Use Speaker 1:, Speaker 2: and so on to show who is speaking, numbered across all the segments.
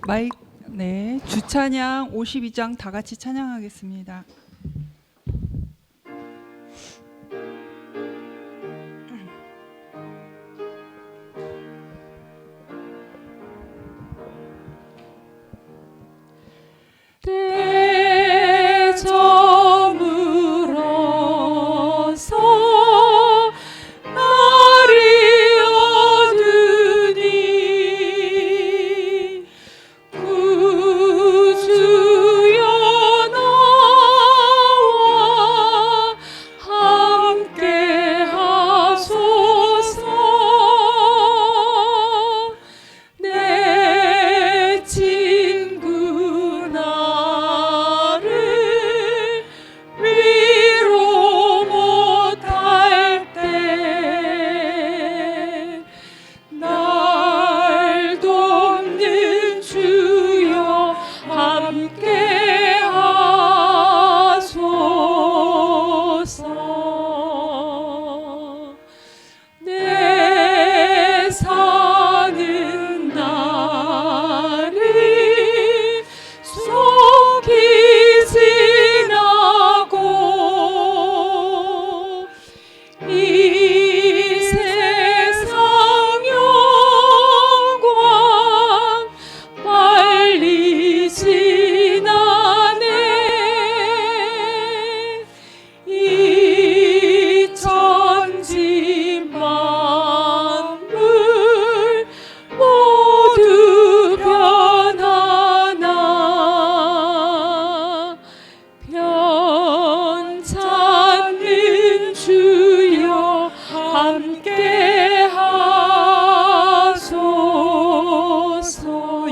Speaker 1: 마이 네, 주찬양 52장 다 같이 찬양하겠습니다.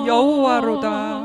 Speaker 1: 여호와로다.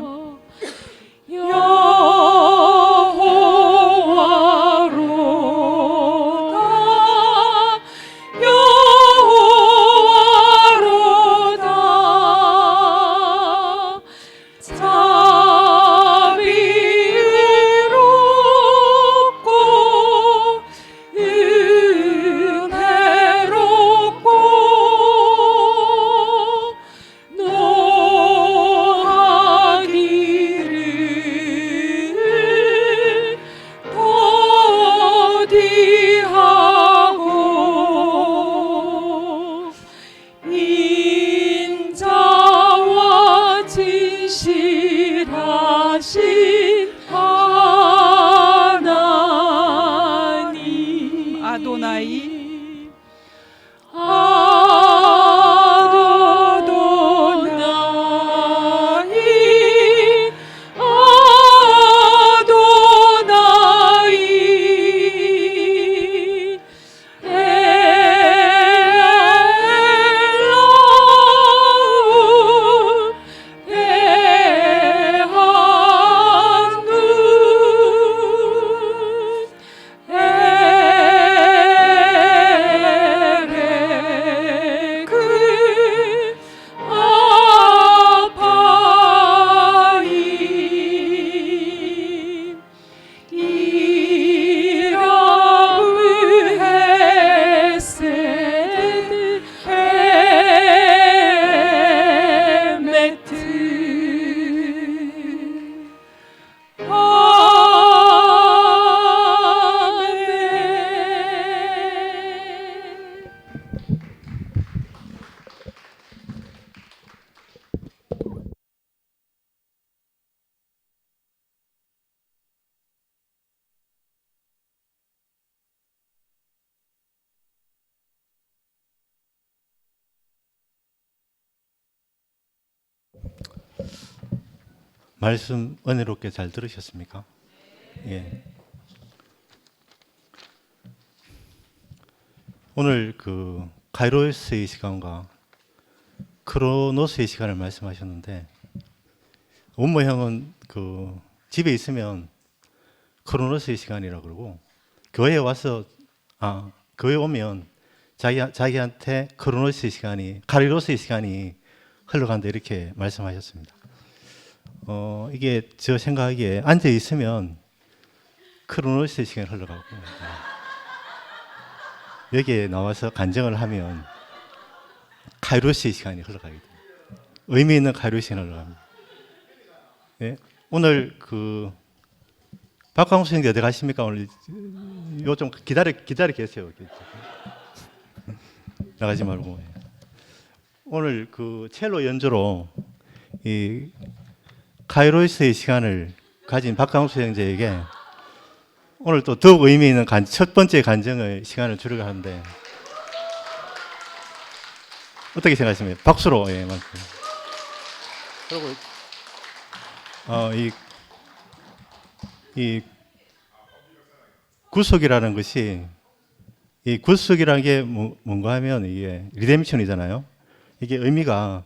Speaker 2: 말씀 은혜롭게 잘 들으셨습니까? 예. 오늘 그 카이로스의 시간과 크로노스의 시간을 말씀하셨는데, 원모형은 그 집에 있으면 크로노스의 시간이라고 그러고, 교회에 와서 교회 오면 자기한테 크로노스의 시간이, 카이로스의 시간이 흘러간다 이렇게 말씀하셨습니다. 이게 저 생각하기에 앉아 있으면 크로노스의 시간이 흘러가고, 여기에 나와서 간증을 하면 카이로스의 시간이 흘러가게 됩니다. 의미 있는 카이로스의 시간이 흘러갑니다. 예, 오늘 그 박광수 선생님 어디 가십니까? 오늘 요 좀 기다려 계세요. 나가지 말고. 예. 오늘 그 첼로 연주로 이 카이로스의 시간을 가진 박광수 형제에게 오늘 또 더욱 의미 있는 첫 번째 간증의 시간을 주려고 하는데 어떻게 생각하십니까? 박수로 예, 맞습니다. 그리고 이 구속이라는 것이 이 구속이라는 게 뭔가 하면 이게 리뎀션이잖아요. 이게 의미가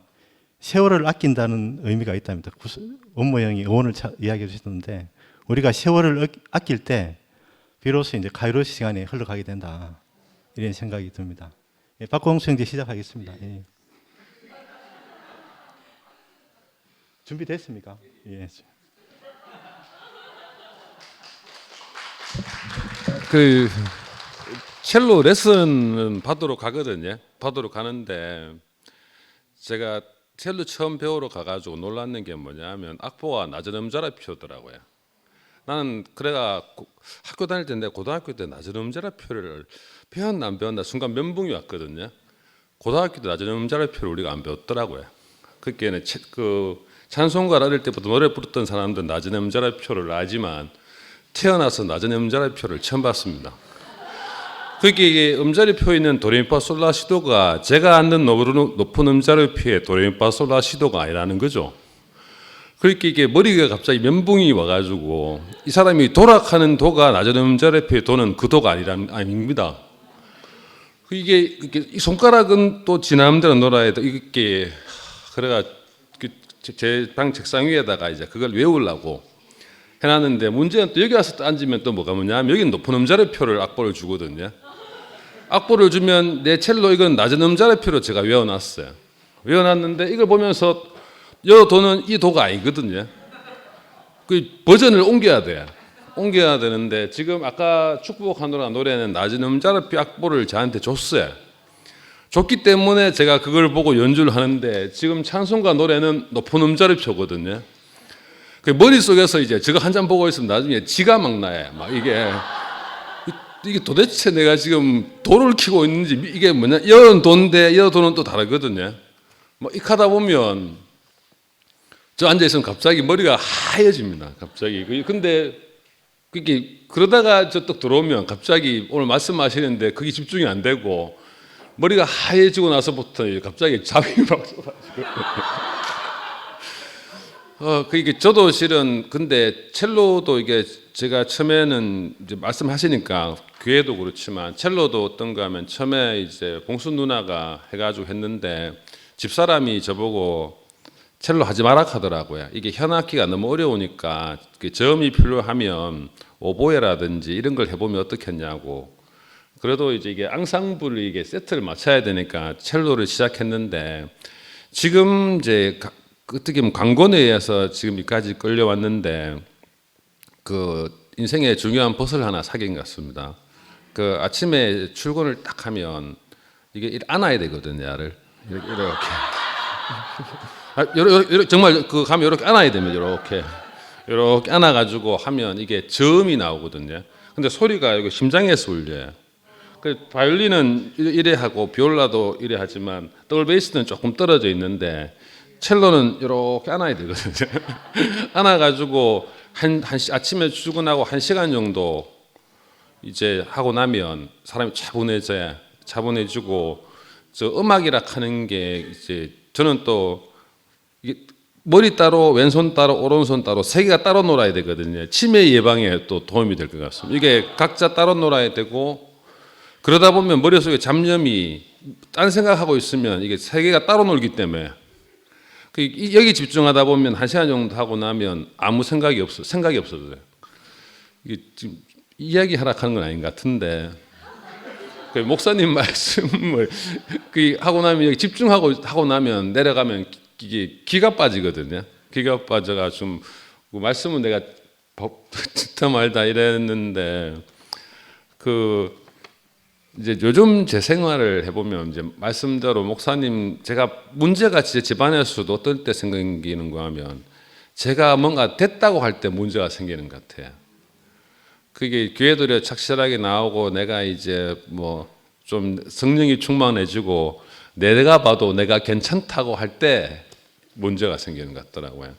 Speaker 2: 세월을 아낀다는 의미가 있답니다. 원모 형이 어원을 이야기해 주셨는데 우리가 세월을 아낄 때 비로소 이제 카이로스 시간이 흘러가게 된다. 이런 생각이 듭니다. 예, 박광수 형제 시작하겠습니다. 예. 준비됐습니까? 예.
Speaker 3: 그 첼로 레슨 받으러 가거든요. 받으러 가는데 제가 첼로 처음 배우러 가가지고 놀랐는 게 뭐냐면 악보가 낮은 음자리표더라고요. 나는 그래가 학교 다닐 때인데 고등학교 때 낮은 음자리표를 배웠나 안 배웠나 순간 멘붕이 왔거든요. 고등학교 때 낮은 음자리표를 우리가 안 배웠더라고요. 그게는 그 찬송가를 어릴 때부터 노래 부르던 사람들은 낮은 음자리표를 알지만 태어나서 낮은 음자리표를 처음 봤습니다. 그게 이게 음자리표에 있는 도레미파솔라시도가 제가 앉는 높은 음자리표의 도레미파솔라시도가 아니라는 거죠. 그렇게 이게 머리가 갑자기 멘붕이 와가지고 이 사람이 도락하는 도가 낮은 음자리표의 도는 그 도가 아닙니다. 이게 이 손가락은 또 지나름대로 놀아야 돼. 이게 그래가 제 방 책상 위에다가 이제 그걸 외우려고 해놨는데 문제는 또 여기 와서 앉으면 또 뭐가 뭐냐면 여기는 높은 음자리표를 악보를 주거든요. 악보를 주면 내 첼로 이건 낮은 음자리표로 제가 외워놨어요. 외워놨는데 이걸 보면서 여 도는 이 도가 아니거든요. 그 버전을 옮겨야 돼요. 옮겨야 되는데 지금 아까 축복하노라 노래는 낮은 음자리표 악보를 저한테 줬어요. 줬기 때문에 제가 그걸 보고 연주를 하는데 지금 찬송가 노래는 높은 음자리표거든요. 그 머릿속에서 이제 저거 한 잔 보고 있으면 나중에 지가 막 나요. 막 이게 도대체 내가 지금 도를 키고 있는지 이게 뭐냐? 여는 도인데 여 도는 또 다르거든요. 뭐 이 하다 보면 저 앉아 있으면 갑자기 머리가 하얘집니다. 갑자기. 근데 그게 그러다가 저 또 들어오면 갑자기 오늘 말씀하시는데 그게 집중이 안 되고 머리가 하얘지고 나서부터 갑자기 잠이 막 쏟아지고. 그게 저도 실은 근데 첼로도 이게 제가 처음에는 이제 말씀하시니까 교회도 그렇지만 첼로도 어떤가 하면 처음에 이제 봉수 누나가 해가지고 했는데 집사람이 저보고 첼로 하지 마라 하더라고요. 이게 현악기가 너무 어려우니까 저음이 필요하면 오보에라든지 이런 걸 해보면 어떻겠냐고. 그래도 이제 이게 앙상블을 이게 세트를 맞춰야 되니까 첼로를 시작했는데 지금 이제 어떻게 보면 광고에 의해서 지금까지 끌려왔는데 그 인생의 중요한 벗을 하나 사귄 것 같습니다. 그 아침에 출근을 딱 하면 이게 안아야 되거든요. 야를 이렇게 정말 그 가면 이렇게 안아야 됩니다. 이렇게 안아가지고 하면 이게 저음이 나오거든요. 근데 소리가 여기 심장에서 울려요. 그 바이올린은 이래 하고 비올라도 이래 하지만 더블 베이스는 조금 떨어져 있는데 첼로는 이렇게 안아야 되거든요. 안아가지고 아침에 출근하고 1시간 정도 이제 하고 나면 사람이 차분해지고 저 음악이라 하는 게 이제 저는 또 이게 머리 따로 왼손 따로 오른손 따로 세 개가 따로 놀아야 되거든요. 치매 예방에 또 도움이 될 것 같습니다. 이게 각자 따로 놀아야 되고 그러다 보면 머릿속에 잡념이 딴 생각하고 있으면 이게 세 개가 따로 놀기 때문에 여기 집중하다 보면 1시간 정도 하고 나면 아무 생각이 없어져요. 이게 지금 이야기 하락하는 건 아닌 것 같은데 목사님 말씀을 하고 나면 여기 집중하고 나면 내려가면 이게 기가 빠지거든요. 기가 빠져가 좀 말씀은 내가 듣다 말다 이랬는데 이제 요즘 제 생활을 해보면 이제 말씀대로 목사님 제가 문제가 진짜 집안에서도 어떨 때 생기는 거 하면 제가 뭔가 됐다고 할 때 문제가 생기는 것 같아요. 그게 교회들이 착실하게 나오고 내가 이제 뭐 좀 성령이 충만해지고 내가 봐도 내가 괜찮다고 할 때 문제가 생기는 것 같더라고요.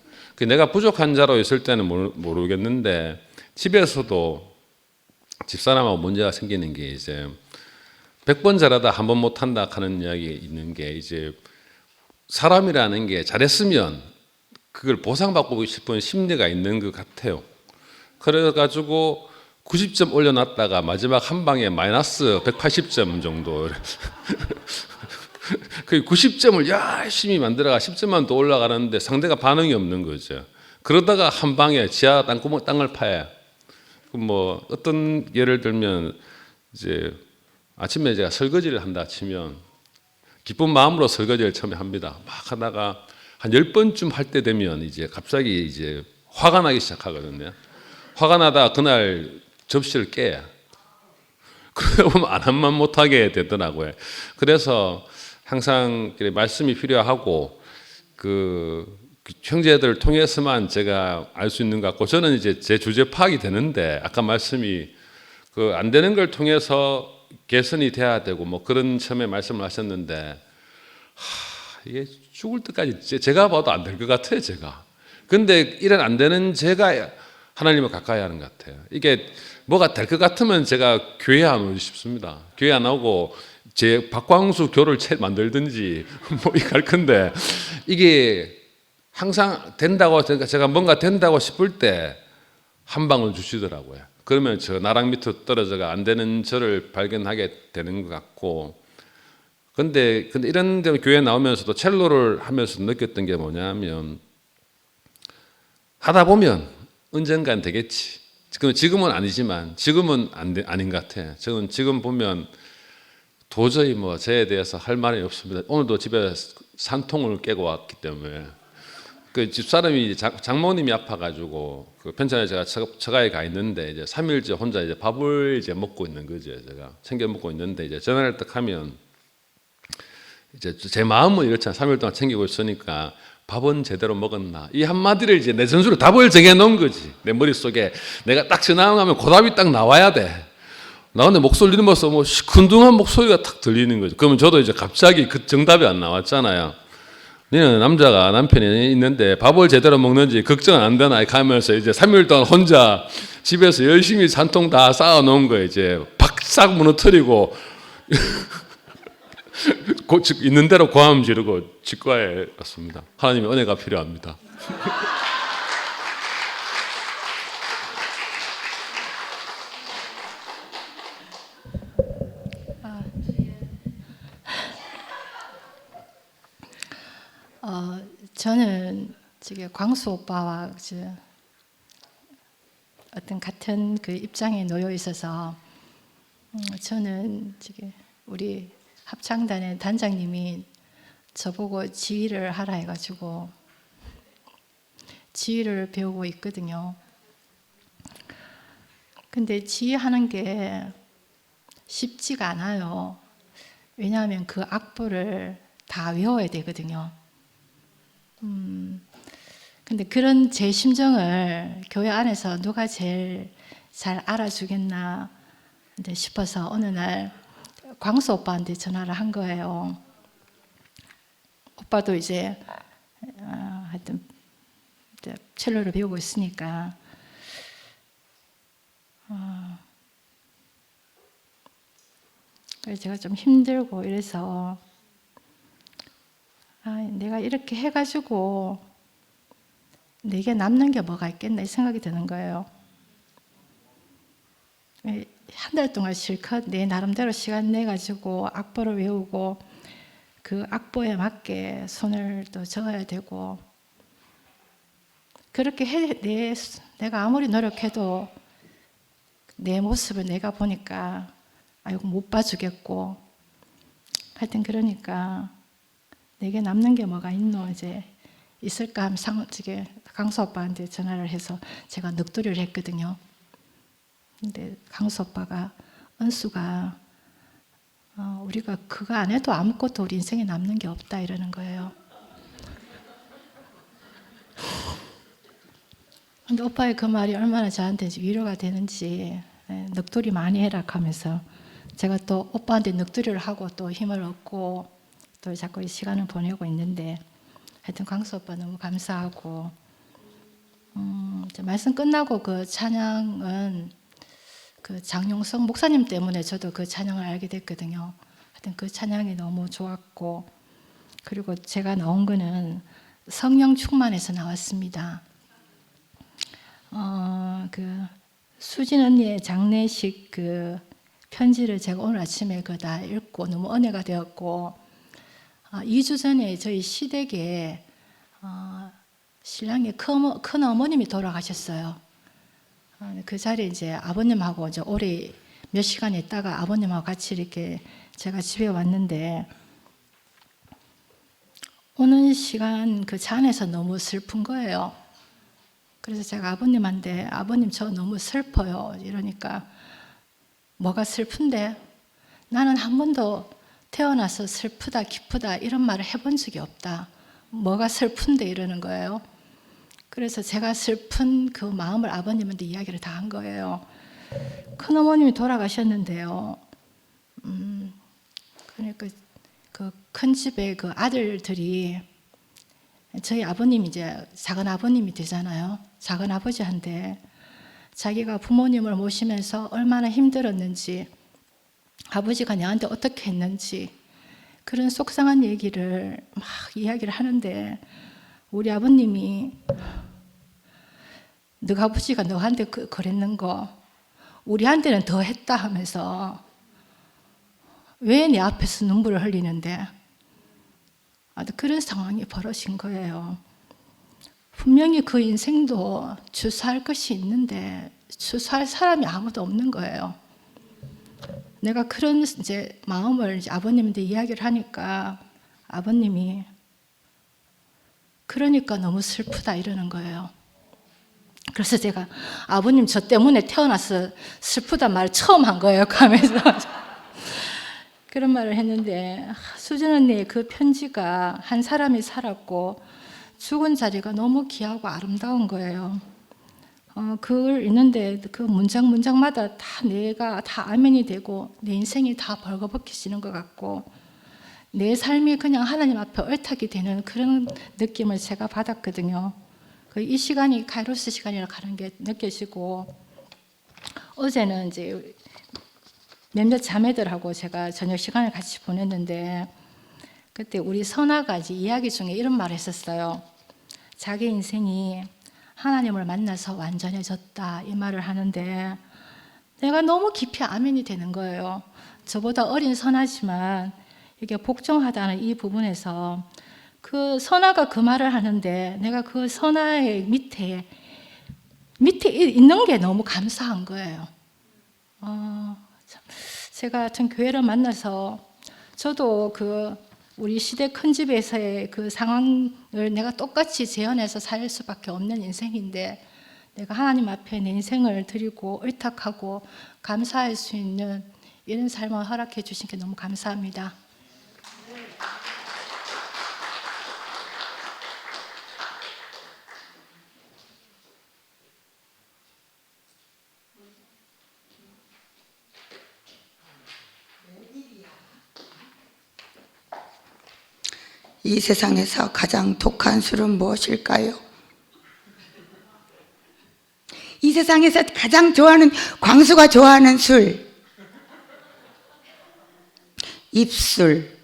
Speaker 3: 내가 부족한 자로 있을 때는 모르겠는데 집에서도 집사람하고 문제가 생기는 게 이제 100번 잘하다 한 번 못한다 하는 이야기 있는 게 이제 사람이라는 게 잘했으면 그걸 보상받고 싶은 심리가 있는 것 같아요. 그래가지고 90점 올려놨다가 마지막 한 방에 마이너스 180점 정도 그 90점을 열심히 만들어가 10점만 더 올라가는데 상대가 반응이 없는 거죠. 그러다가 한 방에 지하 땅구멍 땅을 파야. 뭐 어떤 예를 들면 이제 아침에 제가 설거지를 한다 치면 기쁜 마음으로 설거지를 처음에 합니다. 막 하다가 한 10번쯤 할 때 되면 이제 갑자기 이제 화가 나기 시작하거든요. 화가 나다 그날 접시를 깨야. 그러다 보면 안 한만 못하게 되더라고요. 그래서 항상 말씀이 필요하고 그 형제들 통해서만 제가 알 수 있는 것 같고 저는 이제 제 주제 파악이 되는데 아까 말씀이 그 안 되는 걸 통해서 개선이 돼야 되고 뭐 그런 처음에 말씀을 하셨는데 이게 죽을 때까지 제가 봐도 안 될 것 같아요, 제가. 근데 이런 안 되는 제가 하나님을 가까이 하는 것 같아요. 이게 뭐가 될 것 같으면 제가 교회 안 오고 싶습니다. 교회 안 오고 제 박광수 교를 만들든지 뭐 이거 할 건데 이게 항상 된다고 제가 뭔가 된다고 싶을 때 한 방울 주시더라고요. 그러면 저 나랑 밑으로 떨어져가 안 되는 저를 발견하게 되는 것 같고 근데 이런 데 교회 나오면서도 첼로를 하면서 느꼈던 게 뭐냐면 하다 보면 언젠간 되겠지. 지금은 아니지만 지금은 아닌 것 같아요. 저는 지금 보면 도저히 뭐 저에 대해서 할 말이 없습니다. 오늘도 집에 산통을 깨고 왔기 때문에 그 집사람이 장모님이 아파가지고 그 편찬에 제가 처가에 가 있는데 이제 3일째 혼자 이제 밥을 이제 먹고 있는 거죠. 제가 챙겨 먹고 있는데 이제 전화를 딱 하면 이제 제 마음은 이렇잖아. 3일 동안 챙기고 있으니까 밥은 제대로 먹었나? 이 한마디를 이제 내 전술로 답을 정해 놓은 거지. 내 머릿속에 내가 딱 전화하면 그 답이 딱 나와야 돼. 나오는데 목소리 들으면서 뭐 시큰둥한 목소리가 딱 들리는 거죠. 그러면 저도 이제 갑자기 그 정답이 안 나왔잖아요. 너는 남편이 있는데 밥을 제대로 먹는지 걱정 안 되나? 가면서 이제 3일 동안 혼자 집에서 열심히 산통 다 쌓아 놓은 거 이제 박싹 무너뜨리고 있는 대로 고함 지르고 치과에 왔습니다. 하나님의 은혜가 필요합니다.
Speaker 4: 저는 지금 광수 오빠와 어떤 같은 그 입장에 놓여 있어서 저는 지금 우리 합창단의 단장님이 저보고 지휘를 하라 해가지고 지휘를 배우고 있거든요. 근데 지휘하는 게 쉽지가 않아요. 왜냐하면 그 악보를 다 외워야 되거든요. 근데 그런 제 심정을 교회 안에서 누가 제일 잘 알아주겠나 싶어서 어느 날 광수 오빠한테 전화를 한 거예요. 오빠도 이제 하여튼 첼로를 배우고 있으니까 그래서 제가 좀 힘들고 이래서 내가 이렇게 해가지고 내게 남는 게 뭐가 있겠나 이 생각이 드는 거예요. 한 달 동안 실컷 내 나름대로 시간 내가지고 악보를 외우고 그 악보에 맞게 손을 또 적어야 되고 그렇게 내가 아무리 노력해도 내 모습을 내가 보니까 이거 못 봐주겠고 하여튼 그러니까 내게 남는 게 뭐가 있노 이제 있을까 하면 강수 오빠한테 전화를 해서 제가 넋두리를 했거든요. 근데 강수 오빠가 은수가 우리가 그거 안 해도 아무것도 우리 인생에 남는 게 없다 이러는 거예요. 근데 오빠의 그 말이 얼마나 저한테 위로가 되는지, 넋두리 많이 해라 하면서 제가 또 오빠한테 넋두리를 하고 또 힘을 얻고 또 자꾸 이 시간을 보내고 있는데, 하여튼 광수 오빠 너무 감사하고, 이제 말씀 끝나고 그 찬양은 그 장용석 목사님 때문에 저도 그 찬양을 알게 됐거든요. 하여튼 그 찬양이 너무 좋았고, 그리고 제가 나온 거는 성령 충만에서 나왔습니다. 그 수진 언니의 장례식 그 편지를 제가 오늘 아침에 그 다 읽고 너무 은혜가 되었고, 2주 전에 저희 시댁에 신랑의 큰 어머님이 돌아가셨어요. 그 자리에 이제 아버님하고 이제 오래 몇 시간 있다가 아버님하고 같이 이렇게 제가 집에 왔는데, 오는 시간 그 차 안에서 너무 슬픈 거예요. 그래서 제가 아버님한테 아버님 저 너무 슬퍼요 이러니까, 뭐가 슬픈데? 나는 한 번도 태어나서 슬프다 기쁘다 이런 말을 해본 적이 없다. 뭐가 슬픈데 이러는 거예요. 그래서 제가 슬픈 그 마음을 아버님한테 이야기를 다 한 거예요. 큰어머님이 돌아가셨는데요. 그러니까 그 큰 집에 그 아들들이, 저희 아버님이 이제 작은 아버님이 되잖아요. 작은 아버지한테 자기가 부모님을 모시면서 얼마나 힘들었는지, 아버지가 나한테 어떻게 했는지 그런 속상한 얘기를 막 이야기를 하는데, 우리 아버님이 너가 아버지가 너한테 그랬는 거 우리한테는 더 했다 하면서, 왜 내 앞에서 눈물을 흘리는데? 그런 상황이 벌어진 거예요. 분명히 그 인생도 주사할 것이 있는데 주사할 사람이 아무도 없는 거예요. 내가 그런 이제 마음을 이제 아버님한테 이야기를 하니까 아버님이 그러니까 너무 슬프다 이러는 거예요. 그래서 제가 아버님 저 때문에 태어나서 슬프단 말을 처음 한 거예요. 하면서 그런 말을 했는데, 수진 언니의 그 편지가 한 사람이 살았고 죽은 자리가 너무 귀하고 아름다운 거예요. 그걸 읽는데 그 문장마다 다 내가 다 아멘이 되고 내 인생이 다 벌거벗겨지는 것 같고 내 삶이 그냥 하나님 앞에 얼탁이 되는 그런 느낌을 제가 받았거든요. 이 시간이 카이로스 시간이라 하는 게 느껴지고, 어제는 이제 몇몇 자매들하고 제가 저녁 시간을 같이 보냈는데, 그때 우리 선아가 이야기 중에 이런 말을 했었어요. 자기 인생이 하나님을 만나서 완전해졌다 이 말을 하는데, 내가 너무 깊이 아멘이 되는 거예요. 저보다 어린 선아지만 이게 복종하다는 이 부분에서 그 선아가 그 말을 하는데, 내가 그 선아의 밑에 있는 게 너무 감사한 거예요. 제가 하여튼 교회를 만나서 저도 그 우리 시대 큰 집에서의 그 상황을 내가 똑같이 재현해서 살 수밖에 없는 인생인데, 내가 하나님 앞에 내 인생을 드리고 의탁하고 감사할 수 있는 이런 삶을 허락해 주신 게 너무 감사합니다.
Speaker 5: 이 세상에서 가장 독한 술은 무엇일까요? 이 세상에서 가장 좋아하는, 광수가 좋아하는 술, 입술.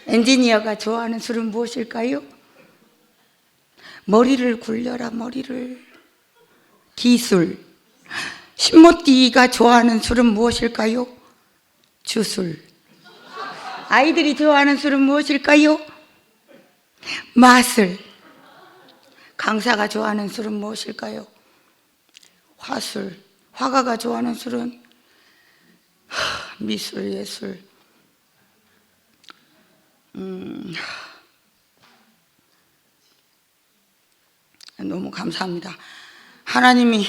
Speaker 5: 엔지니어가 좋아하는 술은 무엇일까요? 머리를 굴려라, 머리를. 기술. 신모띠가 좋아하는 술은 무엇일까요? 주술. 아이들이 좋아하는 술은 무엇일까요? 마술. 강사가 좋아하는 술은 무엇일까요? 화술. 화가가 좋아하는 술은 미술, 예술. 너무 감사합니다. 하나님이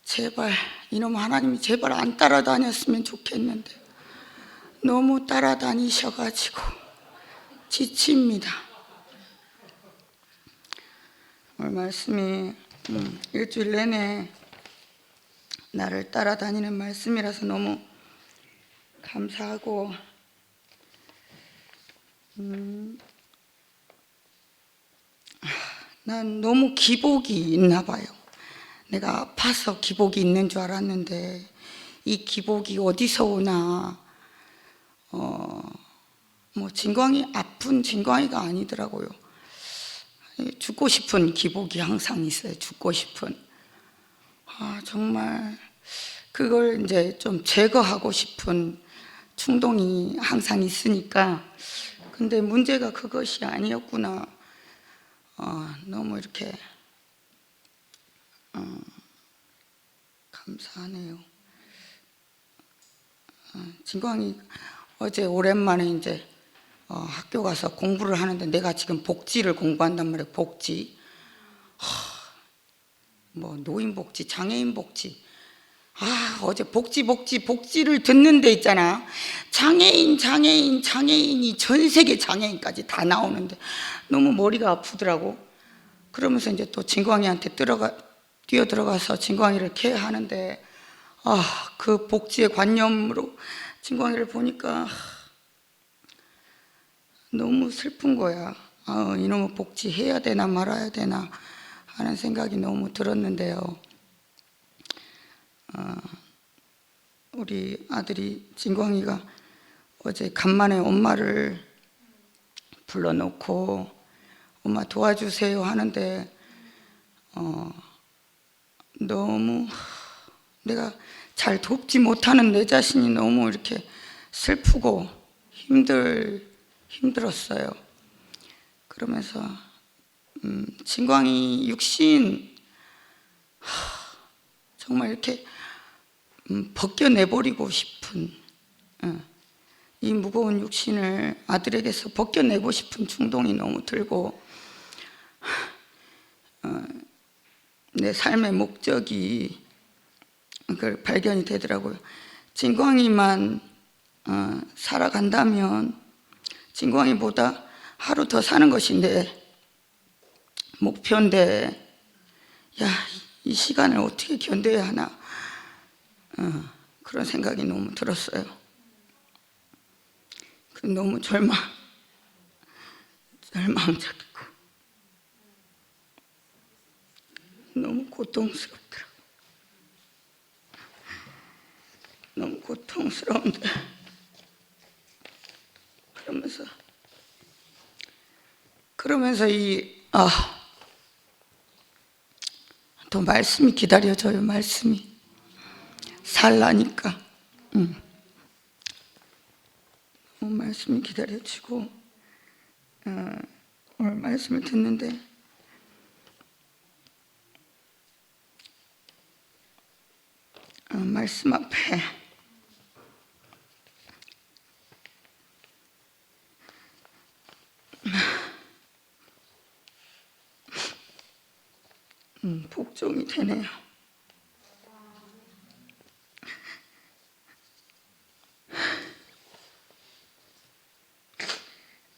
Speaker 5: 제발, 이놈 하나님이 제발 안 따라다녔으면 좋겠는데 너무 따라다니셔가지고 지칩니다. 오늘 말씀이 일주일 내내 나를 따라다니는 말씀이라서 너무 감사하고 난 너무 기복이 있나 봐요. 내가 아파서 기복이 있는 줄 알았는데 이 기복이 어디서 오나 뭐 진광이 아픈 진광이가 아니더라고요. 죽고 싶은 기복이 항상 있어요. 죽고 싶은. 정말 그걸 이제 좀 제거하고 싶은 충동이 항상 있으니까. 근데 문제가 그것이 아니었구나. 너무 이렇게 감사하네요. 진광이 어제 오랜만에 이제 학교 가서 공부를 하는데 내가 지금 복지를 공부한단 말이에요. 복지. 뭐 노인복지, 장애인복지. 어제 복지를 듣는 데 있잖아. 장애인이 전 세계 장애인까지 다 나오는데 너무 머리가 아프더라고. 그러면서 이제 또 진광이한테 뛰어 들어가서 진광이를 케어하는데 그 복지의 관념으로 진광이를 보니까 너무 슬픈 거야. 이놈의 복지 해야 되나 말아야 되나 하는 생각이 너무 들었는데요. 우리 아들이 진광이가 어제 간만에 엄마를 불러놓고 엄마 도와주세요 하는데 너무 내가 잘 돕지 못하는 내 자신이 너무 이렇게 슬프고 힘들었어요. 그러면서 진광이 육신 정말 이렇게 벗겨내버리고 싶은 이 무거운 육신을 아들에게서 벗겨내고 싶은 충동이 너무 들고 내 삶의 목적이 그걸 발견이 되더라고요. 진광이만 살아간다면 진광이보다 하루 더 사는 것이 내 목표인데 이 시간을 어떻게 견뎌야 하나 그런 생각이 너무 들었어요. 너무 절망적이고 너무 고통스럽더라고요. 너무 고통스러운데 그러면서 또 말씀이 기다려져요. 말씀이 살라니까 말씀이 기다려지고 오늘 말씀을 듣는데 말씀 앞에 복종이 되네요.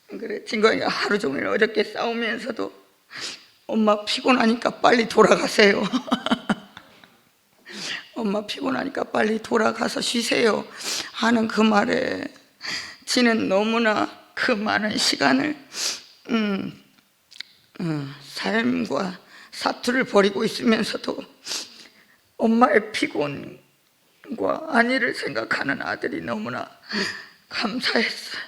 Speaker 5: 그래, 진광이가 하루 종일 어렵게 싸우면서도 엄마 피곤하니까 빨리 돌아가세요. 엄마 피곤하니까 빨리 돌아가서 쉬세요 하는 그 말에 지는 너무나 그 많은 시간을 삶과 사투를 벌이고 있으면서도 엄마의 피곤과 안위를 생각하는 아들이 너무나 감사했어요.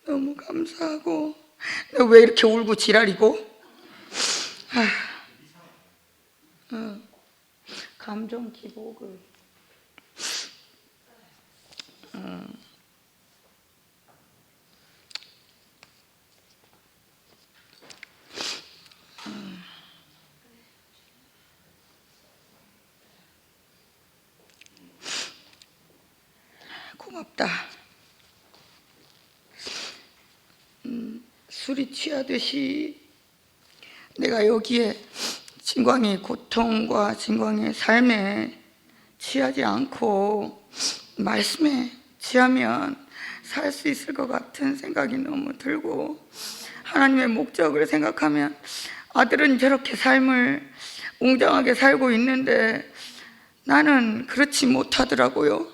Speaker 5: 너무 감사하고 내가 왜 이렇게 울고 지랄이고 감정 기복을 고맙다. 술이 취하듯이 내가 여기에 진광이의 고통과 진광이의 삶에 취하지 않고 말씀에 취하면 살 수 있을 것 같은 생각이 너무 들고 하나님의 목적을 생각하면 아들은 저렇게 삶을 웅장하게 살고 있는데 나는 그렇지 못하더라고요.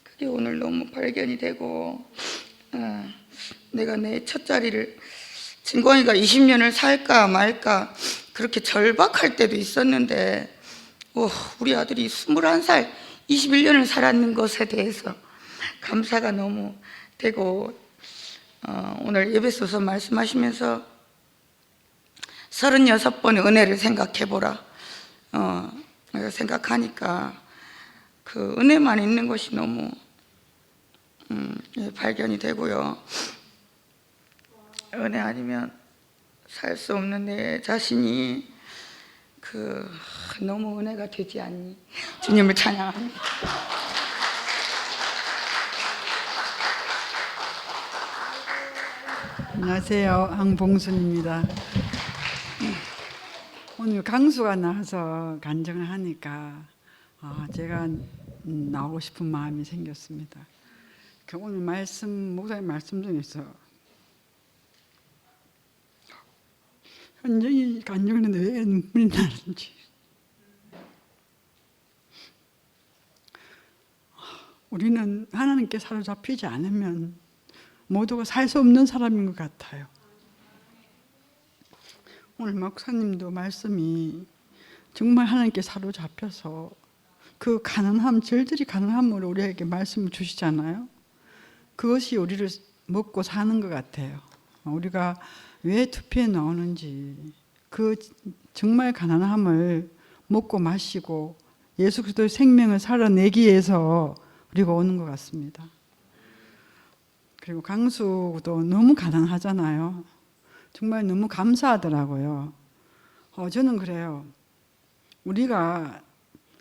Speaker 5: 그게 오늘 너무 발견이 되고, 내가 내 첫자리를, 진광이가 20년을 살까 말까 그렇게 절박할 때도 있었는데, 우리 아들이 21살 21년을 살았는 것에 대해서 감사가 너무 되고, 오늘 예배소서 말씀하시면서 36번의 은혜를 생각해보라, 내가 생각하니까 그 은혜만 있는 것이 너무 발견이 되고요. 은혜 아니면 살 수 없는 내 자신이 너무 은혜가 되지 않니? 주님을 찬양합니다.
Speaker 6: 안녕하세요. 황봉순입니다. 오늘 강수가 나와서 간증을 하니까 제가 나오고 싶은 마음이 생겼습니다. 오늘 목사님 말씀 중에서 간증이 간증했는데 왜 눈물이 나는지, 우리는 하나님께 사로잡히지 않으면 모두가 살 수 없는 사람인 것 같아요. 오늘 목사님도 말씀이 정말 하나님께 사로잡혀서 그 가난함, 절들이 가난함으로 우리에게 말씀을 주시잖아요. 그것이 우리를 먹고 사는 것 같아요. 우리가 왜 투표에 나오는지 그 정말 가난함을 먹고 마시고 예수 그리스도의 생명을 살아내기 위해서 우리가 오는 것 같습니다. 그리고 강수도 너무 가난하잖아요. 정말 너무 감사하더라고요. 저는 그래요. 우리가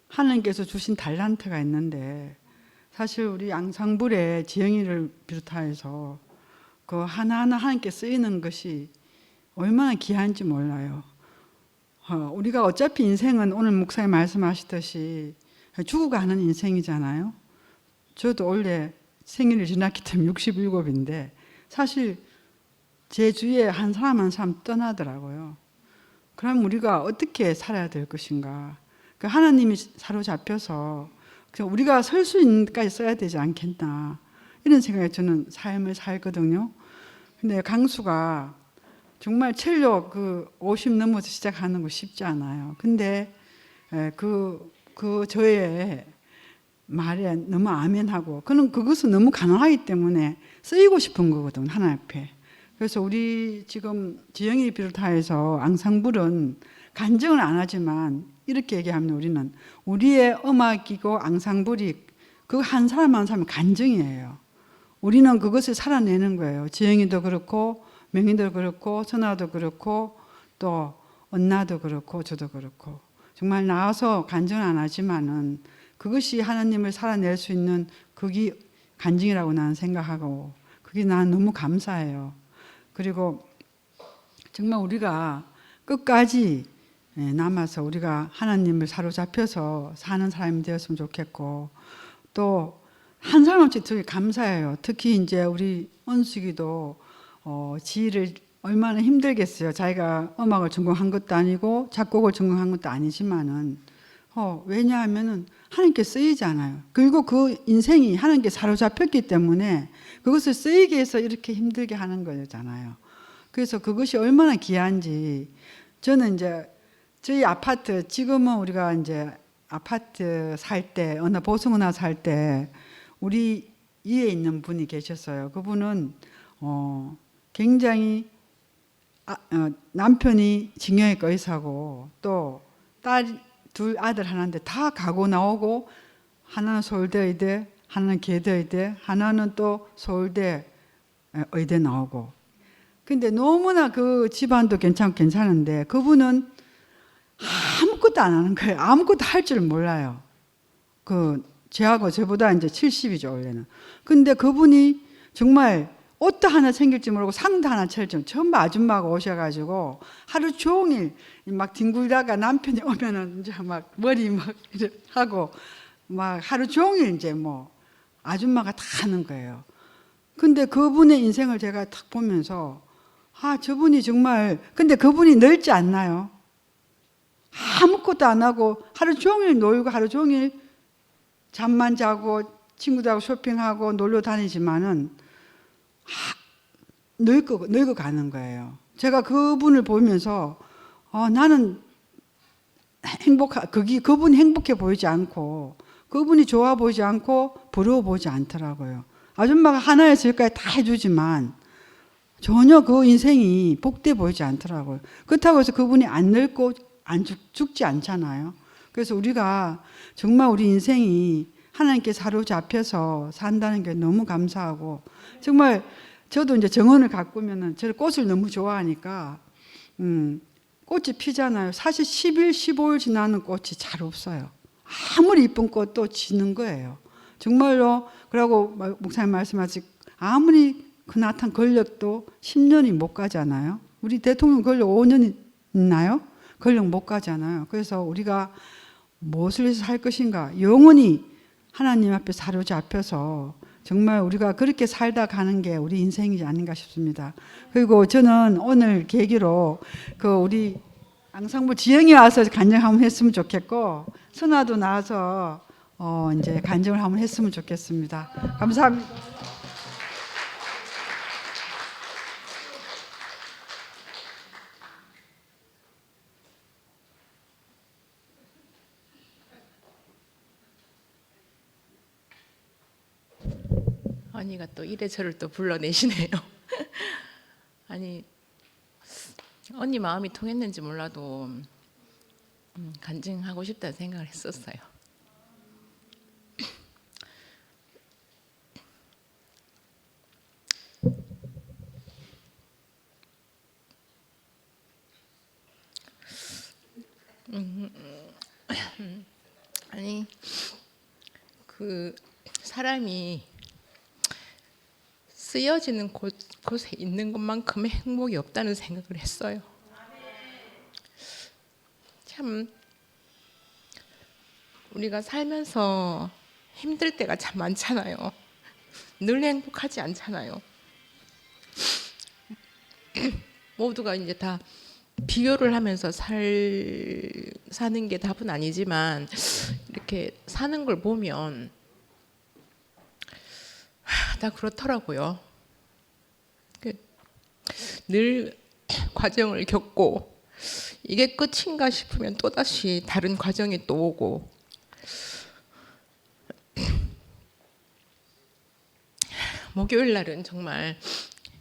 Speaker 6: 하나님께서 주신 달란트가 있는데, 사실 우리 양상불에 지영이를 비롯하여서 그 하나하나 하나님께 쓰이는 것이 얼마나 귀한지 몰라요. 우리가 어차피 인생은 오늘 목사님 말씀하시듯이 죽어가는 인생이잖아요. 저도 원래 생일이 지났기 때문에 67인데 사실 제 주위에 한 사람 떠나더라고요. 그럼 우리가 어떻게 살아야 될 것인가? 하나님이 사로잡혀서 우리가 설 수 있는 데까지 써야 되지 않겠나, 이런 생각에 저는 삶을 살거든요. 근데 강수가 정말 첼로 50 넘어서 시작하는 거 쉽지 않아요. 근데 저의 말에 너무 아멘하고, 그것은 너무 가능하기 때문에 쓰이고 싶은 거거든, 하나님 앞에. 그래서 우리 지금 지영이 비롯하여서 앙상블은 간증을 안 하지만 이렇게 얘기하면 우리는 우리의 음악이고 앙상블이 그 한 사람 한 사람의 간증이에요. 우리는 그것을 살아내는 거예요. 지영이도 그렇고 명희도 그렇고 선아도 그렇고 또 언나도 그렇고 저도 그렇고, 정말 나와서 간증을 안 하지만은 그것이 하나님을 살아낼 수 있는 그게 간증이라고 나는 생각하고, 그게 난 너무 감사해요. 그리고 정말 우리가 끝까지 남아서 우리가 하나님을 사로잡혀서 사는 사람이 되었으면 좋겠고, 또 한 사람씩 되게 감사해요. 특히 이제 우리 은숙이도 지휘를 얼마나 힘들겠어요. 자기가 음악을 전공한 것도 아니고 작곡을 전공한 것도 아니지만은 왜냐하면은 하나님께 쓰이잖아요. 그리고 그 인생이 하나님께 사로잡혔기 때문에 그것을 쓰이기 위해서 이렇게 힘들게 하는 거잖아요. 그래서 그것이 얼마나 귀한지, 저는 이제 저희 아파트, 지금은 우리가 이제 아파트 살 때, 어느 보성은하 살 때 우리 위에 있는 분이 계셨어요. 그분은 굉장히 남편이 징역외과 의사고 또 딸 둘 아들 하나인데 다 가고 나오고, 하나는 서울대 의대, 하나는 계대 의대, 하나는 또 서울대 의대 나오고. 근데 너무나 그 집안도 괜찮은데 그분은 아무것도 안 하는 거예요. 아무것도 할 줄 몰라요. 저하고 저보다 이제 70이죠 원래는. 근데 그분이 정말 옷도 하나 챙길지 모르고 상도 하나 차릴지 모르고 전부 아줌마가 오셔가지고 하루 종일 막 뒹굴다가 남편이 오면은 이제 막 머리 막 이렇게 하고 막 하루 종일 이제 뭐 아줌마가 다 하는 거예요. 근데 그분의 인생을 제가 딱 보면서 아, 저분이 정말, 근데 그분이 늙지 않나요? 아무것도 안 하고 하루 종일 놀고 하루 종일 잠만 자고 친구들하고 쇼핑하고 놀러 다니지만은 늙어 가는 거예요. 제가 그분을 보면서 나는 그분이 행복해 보이지 않고 그분이 좋아 보이지 않고 부러워 보이지 않더라고요. 아줌마가 하나에서 여기까지 다 해주지만 전혀 그 인생이 복돼 보이지 않더라고요. 그렇다고 해서 그분이 안 늙고 안 죽지 않잖아요. 그래서 우리가 정말 우리 인생이 하나님께 사로잡혀서 산다는 게 너무 감사하고, 정말 저도 이제 정원을 가꾸면은 저를 꽃을 너무 좋아하니까 꽃이 피잖아요. 사실 10일, 15일 지나는 꽃이 잘 없어요. 아무리 이쁜 꽃도 지는 거예요. 정말로. 그러고 목사님 말씀하신 아무리 그나탄 권력도 10년이 못 가잖아요. 우리 대통령 권력 5년 있나요? 권력 못 가잖아요. 그래서 우리가 무엇을 해서 살 것인가? 영원히 하나님 앞에 사로잡혀서 정말 우리가 그렇게 살다 가는 게 우리 인생이지 아닌가 싶습니다. 그리고 저는 오늘 계기로 우리 앙상블 지영이 와서 간증 한번 했으면 좋겠고, 선아도 나와서 이제 간증을 한번 했으면 좋겠습니다. 감사합니다.
Speaker 7: 언니가 또 이래저를 또 불러내시네요. 아니, 언니 마음이 통했는지 몰라도 간증하고 싶다는 생각을 했었어요. 아니, 그 사람이 쓰여지는 곳에 있는 것만큼의 행복이 없다는 생각을 했어요. 참 우리가 살면서 힘들 때가 참 많잖아요. 늘 행복하지 않잖아요. 모두가 이제 다 비교를 하면서 사는 게 답은 아니지만, 이렇게 사는 걸 보면 다 그렇더라고요. 늘 과정을 겪고 이게 끝인가 싶으면 또다시 다른 과정이 또 오고, 목요일 날은 정말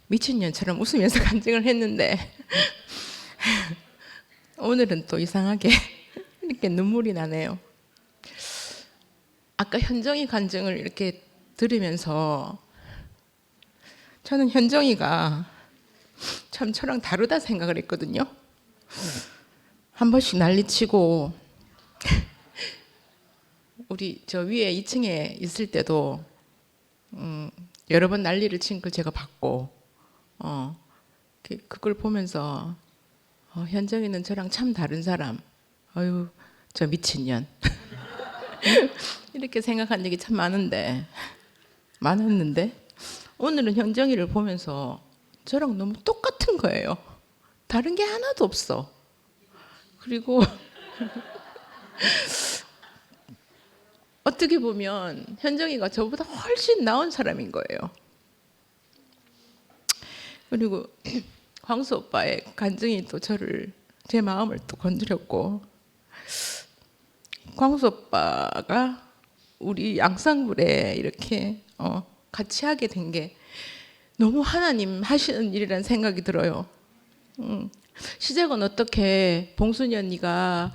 Speaker 7: 미친년처럼 웃으면서 간증을 했는데 오늘은 또 이상하게 이렇게 눈물이 나네요. 아까 현정이 간증을 이렇게 들으면서 저는 현정이가 참 저랑 다르다 생각을 했거든요. 한 번씩 난리치고 우리 저 위에 2층에 있을 때도 여러 번 난리를 친 걸 제가 봤고, 그걸 보면서 현정이는 저랑 참 다른 사람, 어휴 저 미친년 이렇게 생각한 적이 참 많았는데 오늘은 현정이를 보면서 저랑 너무 똑같은 거예요. 다른 게 하나도 없어. 그리고 어떻게 보면 현정이가 저보다 훨씬 나은 사람인 거예요. 그리고 광수 오빠의 간증이 또 제 마음을 또 건드렸고, 광수 오빠가 우리 양상굴에 이렇게 같이 하게 된 게 너무 하나님 하시는 일이라는 생각이 들어요. 시작은 어떻게 봉순이 언니가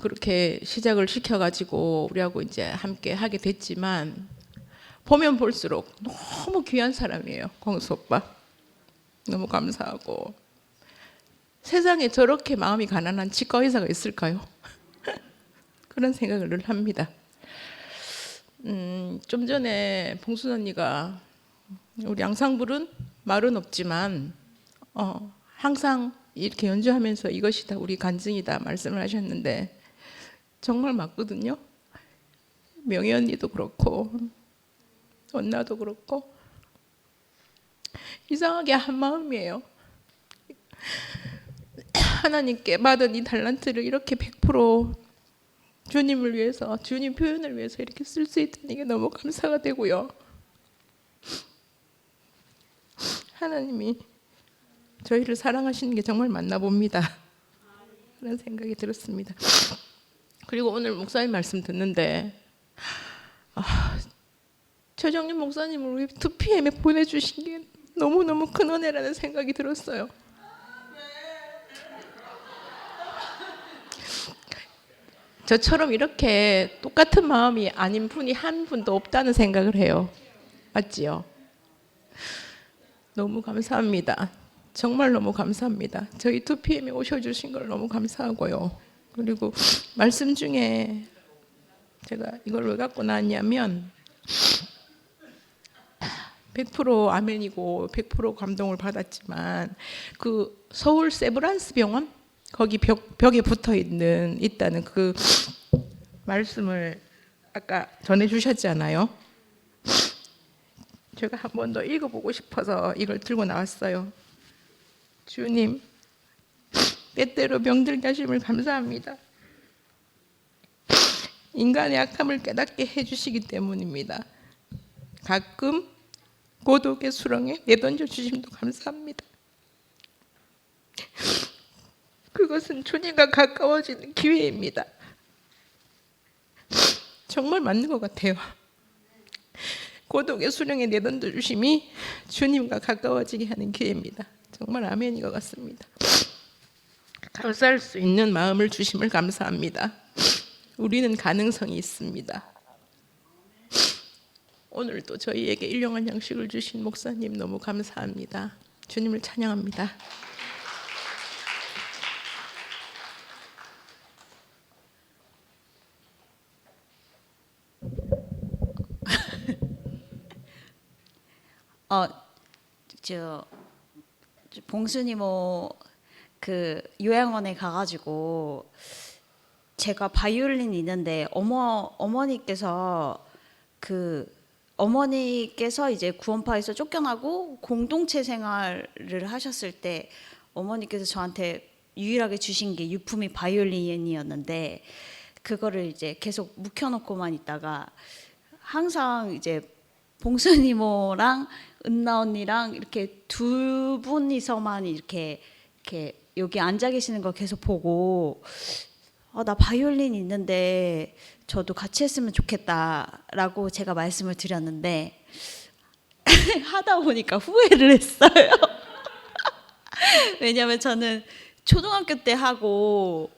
Speaker 7: 그렇게 시작을 시켜가지고 우리하고 이제 함께 하게 됐지만, 보면 볼수록 너무 귀한 사람이에요. 광수 오빠 너무 감사하고, 세상에 저렇게 마음이 가난한 치과 의사가 있을까요? 그런 생각을 늘 합니다. 좀 전에 봉순 언니가 우리 양상불은 말은 없지만 항상 이렇게 연주하면서 이것이 다 우리 간증이다 말씀을 하셨는데 정말 맞거든요. 명희 언니도 그렇고 언나도 그렇고 이상하게 한 마음이에요. 하나님께 받은 이 달란트를 이렇게 100% 주님을 위해서, 주님 표현을 위해서 이렇게 쓸 수 있다는 게 너무 감사가 되고요. 하나님이 저희를 사랑하시는 게 정말 맞나 봅니다. 그런 생각이 들었습니다. 그리고 오늘 목사님 말씀 듣는데 최정림 목사님을 우리 2PM에 보내주신 게 너무너무 큰 은혜라는 생각이 들었어요. 저처럼 이렇게 똑같은 마음이 아닌 분이 한 분도 없다는 생각을 해요. 맞지요? 너무 감사합니다. 정말 너무 감사합니다. 저희 2PM에 오셔주신 걸 너무 감사하고요. 그리고 말씀 중에 제가 이걸 왜 갖고 나왔냐면 100% 아멘이고 100% 감동을 받았지만 그 서울 세브란스 병원 거기 벽에 있다는 그 말씀을 아까 전해주셨잖아요. 제가 한 번 더 읽어보고 싶어서 이걸 들고 나왔어요. 주님, 때때로 병들게 하심을 감사합니다. 인간의 악함을 깨닫게 해주시기 때문입니다. 가끔 고독의 수렁에 내던져 주심도 감사합니다. 그것은 주님과 가까워지는 기회입니다. 정말 맞는 것 같아요. 고독의 수렁에 내던져 주심이 주님과 가까워지게 하는 기회입니다. 정말 아멘인 것 같습니다. 감사할 수 있는 마음을 주심을 감사합니다. 우리는 가능성이 있습니다. 오늘도 저희에게 일용할 양식을 주신 목사님 너무 감사합니다. 주님을 찬양합니다.
Speaker 8: 봉순이모 그 요양원에 가가지고 제가 바이올린 있는데 어머니께서 이제 구원파에서 쫓겨나고 공동체 생활을 하셨을 때 어머니께서 저한테 유일하게 주신 게 유품이 바이올린이었는데 그거를 이제 계속 묵혀놓고만 있다가 항상 이제 봉순이모랑 은나 언니랑 이렇게 두 분이서만 이렇게 여기 앉아 계시는 거 계속 보고 나 바이올린 있는데 저도 같이 했으면 좋겠다라고 제가 말씀을 드렸는데 하다 보니까 후회를 했어요. 왜냐하면 저는 초등학교 때 하고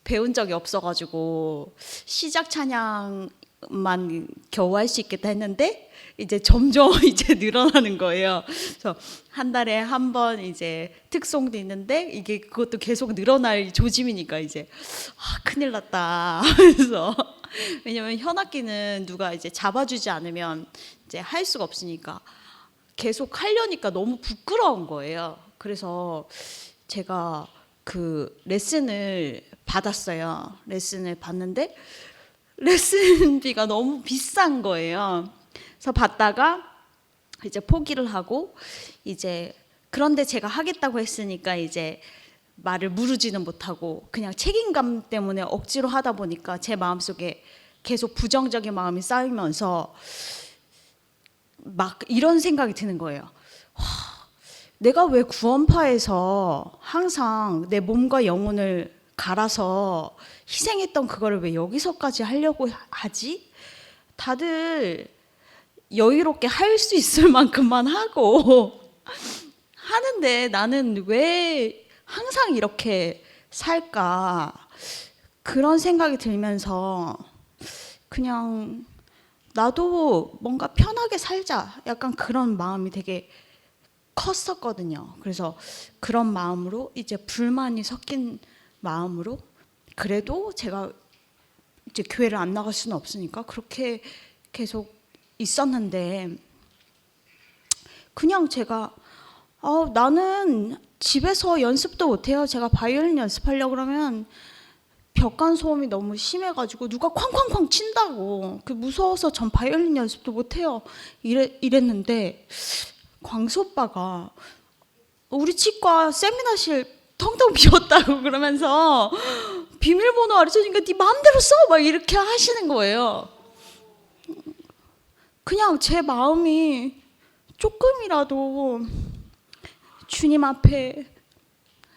Speaker 8: 배운 적이 없어가지고 시작 찬양만 겨우 할 수 있겠다 했는데 이제 점점 이제 늘어나는 거예요. 그래서 한 달에 한 번 이제 특송도 있는데 이게 그것도 계속 늘어날 조짐이니까 이제 큰일 났다. 그래서 왜냐면 현악기는 누가 이제 잡아주지 않으면 이제 할 수가 없으니까 계속 하려니까 너무 부끄러운 거예요. 그래서 제가 그 레슨을 받았어요. 레슨을 받는데 레슨비가 너무 비싼 거예요. 그래서 받다가 이제 포기를 하고 이제 그런데 제가 하겠다고 했으니까 이제 말을 무르지는 못하고 그냥 책임감 때문에 억지로 하다 보니까 제 마음속에 계속 부정적인 마음이 쌓이면서 막 이런 생각이 드는 거예요. 내가 왜 구원파에서 항상 내 몸과 영혼을 갈아서 희생했던 그거를 왜 여기서까지 하려고 하지? 다들 여유롭게 할 수 있을 만큼만 하고 하는데 나는 왜 항상 이렇게 살까? 그런 생각이 들면서 그냥 나도 뭔가 편하게 살자 약간 그런 마음이 되게 컸었거든요. 그래서 그런 마음으로 이제 불만이 섞인 마음으로 그래도 제가 이제 교회를 안 나갈 수는 없으니까 그렇게 계속 있었는데 그냥 제가 나는 집에서 연습도 못해요. 제가 바이올린 연습하려고 그러면 벽간 소음이 너무 심해가지고 누가 쾅쾅쾅 친다고 무서워서 전 바이올린 연습도 못해요. 이랬는데 광수 오빠가 우리 치과 세미나실 텅텅 비웠다고 그러면서 비밀번호 알려주니까 네 마음대로 써 막 이렇게 하시는 거예요. 그냥 제 마음이 조금이라도 주님 앞에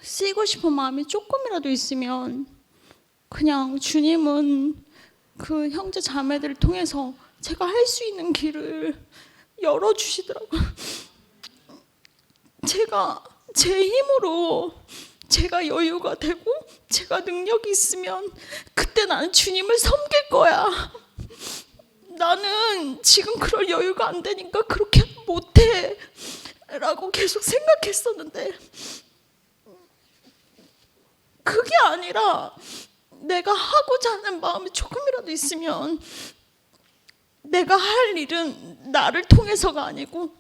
Speaker 8: 쓰이고 싶은 마음이 조금이라도 있으면 그냥 주님은 그 형제 자매들을 통해서 제가 할 수 있는 길을 열어주시더라고요. 제가 제 힘으로 제가 여유가 되고 제가 능력이 있으면 그때 나는 주님을 섬길 거야. 나는 지금 그럴 여유가 안 되니까 그렇게 못해 라고 계속 생각했었는데 그게 아니라 내가 하고자 하는 마음이 조금이라도 있으면 내가 할 일은 나를 통해서가 아니고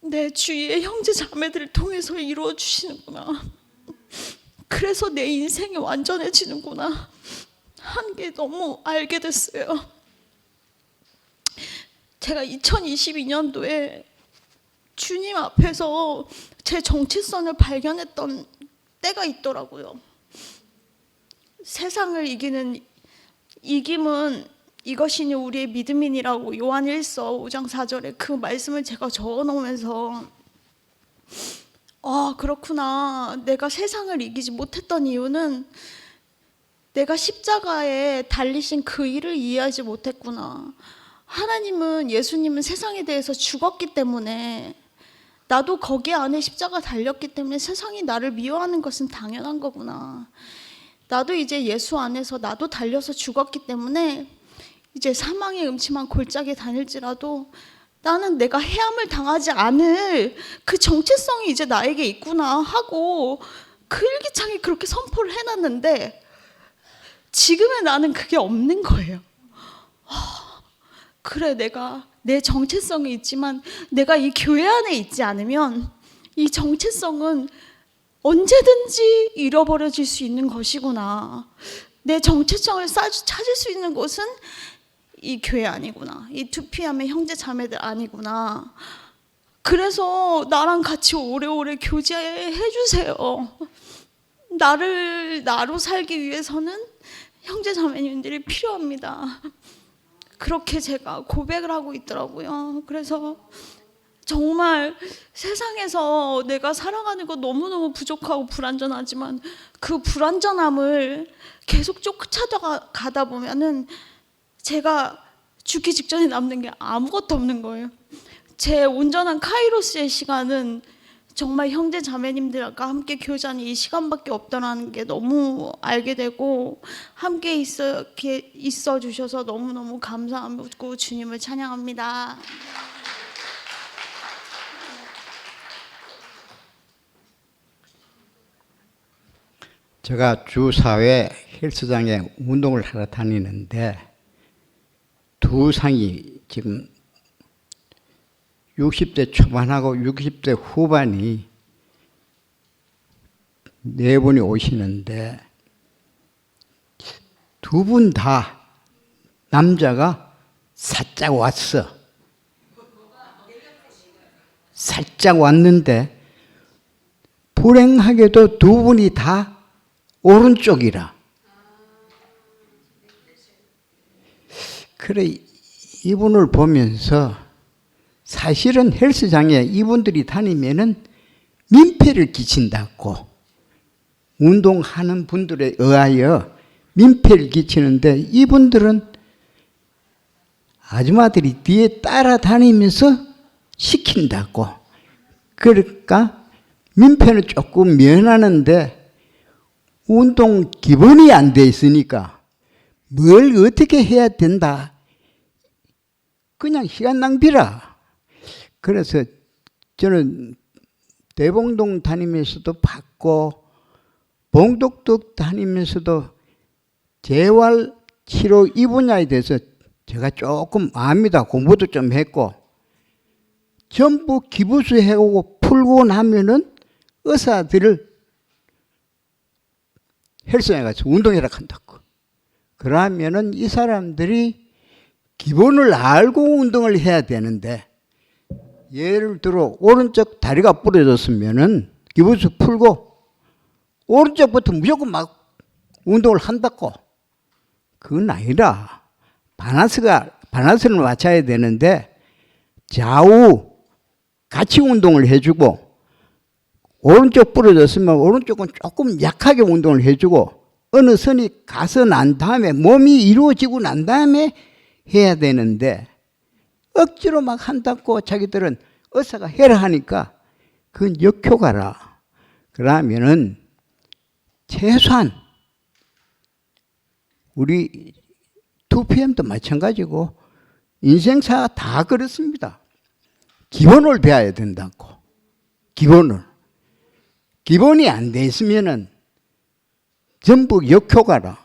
Speaker 8: 내 주위의 형제 자매들을 통해서 이루어 주시는구나. 그래서 내 인생이 완전해지는구나 한 게 너무 알게 됐어요. 제가 2022년도에 주님 앞에서 제 정체성을 발견했던 때가 있더라고요. 세상을 이기는 이김은 이것이니 우리의 믿음이니라고 요한 1서 5장 4절에 그 말씀을 제가 적어놓으면서 그렇구나. 내가 세상을 이기지 못했던 이유는 내가 십자가에 달리신 그 일을 이해하지 못했구나. 하나님은 예수님은 세상에 대해서 죽었기 때문에 나도 거기 안에 십자가 달렸기 때문에 세상이 나를 미워하는 것은 당연한 거구나. 나도 이제 예수 안에서 나도 달려서 죽었기 때문에 이제 사망의 음침한 골짜기에 다닐지라도 나는 내가 해함을 당하지 않을 그 정체성이 이제 나에게 있구나 하고 그 일기장에 그렇게 선포를 해놨는데 지금의 나는 그게 없는 거예요. 그래, 내가 내 정체성이 있지만 내가 이 교회 안에 있지 않으면 이 정체성은 언제든지 잃어버려질 수 있는 것이구나. 내 정체성을 찾을 수 있는 곳은 이 교회 아니구나. 이 2PM의 형제 자매들 아니구나. 그래서 나랑 같이 오래오래 교제해 주세요. 나로 살기 위해서는 형제 자매님들이 필요합니다. 그렇게 제가 고백을 하고 있더라고요. 그래서 정말 세상에서 내가 살아가는 거 너무너무 부족하고 불완전하지만 그 불완전함을 계속 쫓아가다 보면은 제가 죽기 직전에 남는 게 아무것도 없는 거예요. 제 온전한 카이로스의 시간은 정말 형제 자매님들과 함께 교제하는 이 시간밖에 없다는 게 너무 알게 되고 함께 있어 주셔서 너무너무 감사하고 주님을 찬양합니다.
Speaker 9: 제가 주 4회 헬스장에 운동을 하러 다니는데 두 상이 지금 60대 초반하고 60대 후반이 네 분이 오시는데 두 분 다 남자가 살짝 왔어. 살짝 왔는데 불행하게도 두 분이 다 오른쪽이라. 그래, 이분을 보면서 사실은 헬스장에 이분들이 다니면은 민폐를 끼친다고, 운동하는 분들에 의하여 민폐를 끼치는데 이분들은 아줌마들이 뒤에 따라다니면서 시킨다고. 그러니까 민폐는 조금 면하는데 운동 기본이 안 돼 있으니까 뭘 어떻게 해야 된다. 그냥 시간 낭비라. 그래서 저는 대봉동 다니면서도 받고 봉독도 다니면서도 재활치료 이 분야에 대해서 제가 조금 압니다. 공부도 좀 했고 전부 기부수 해오고 풀고 나면은 의사들을 헬스장에 가서 운동해라 한다고. 그러면은 이 사람들이 기본을 알고 운동을 해야 되는데 예를 들어 오른쪽 다리가 부러졌으면은 기부스 풀고 오른쪽부터 무조건 막 운동을 한다고. 그건 아니라 바란스를 맞춰야 되는데 좌우 같이 운동을 해주고, 오른쪽 부러졌으면 오른쪽은 조금 약하게 운동을 해주고, 어느 선이 가서 난 다음에 몸이 이루어지고 난 다음에 해야 되는데 억지로 막 한다고 자기들은 의사가 해라 하니까 그건 역효과라. 그러면은 최소한 우리 2PM도 마찬가지고 인생사 다 그렇습니다. 기본을 배워야 된다고. 기본이 안 돼 있으면은 전부 역효과라.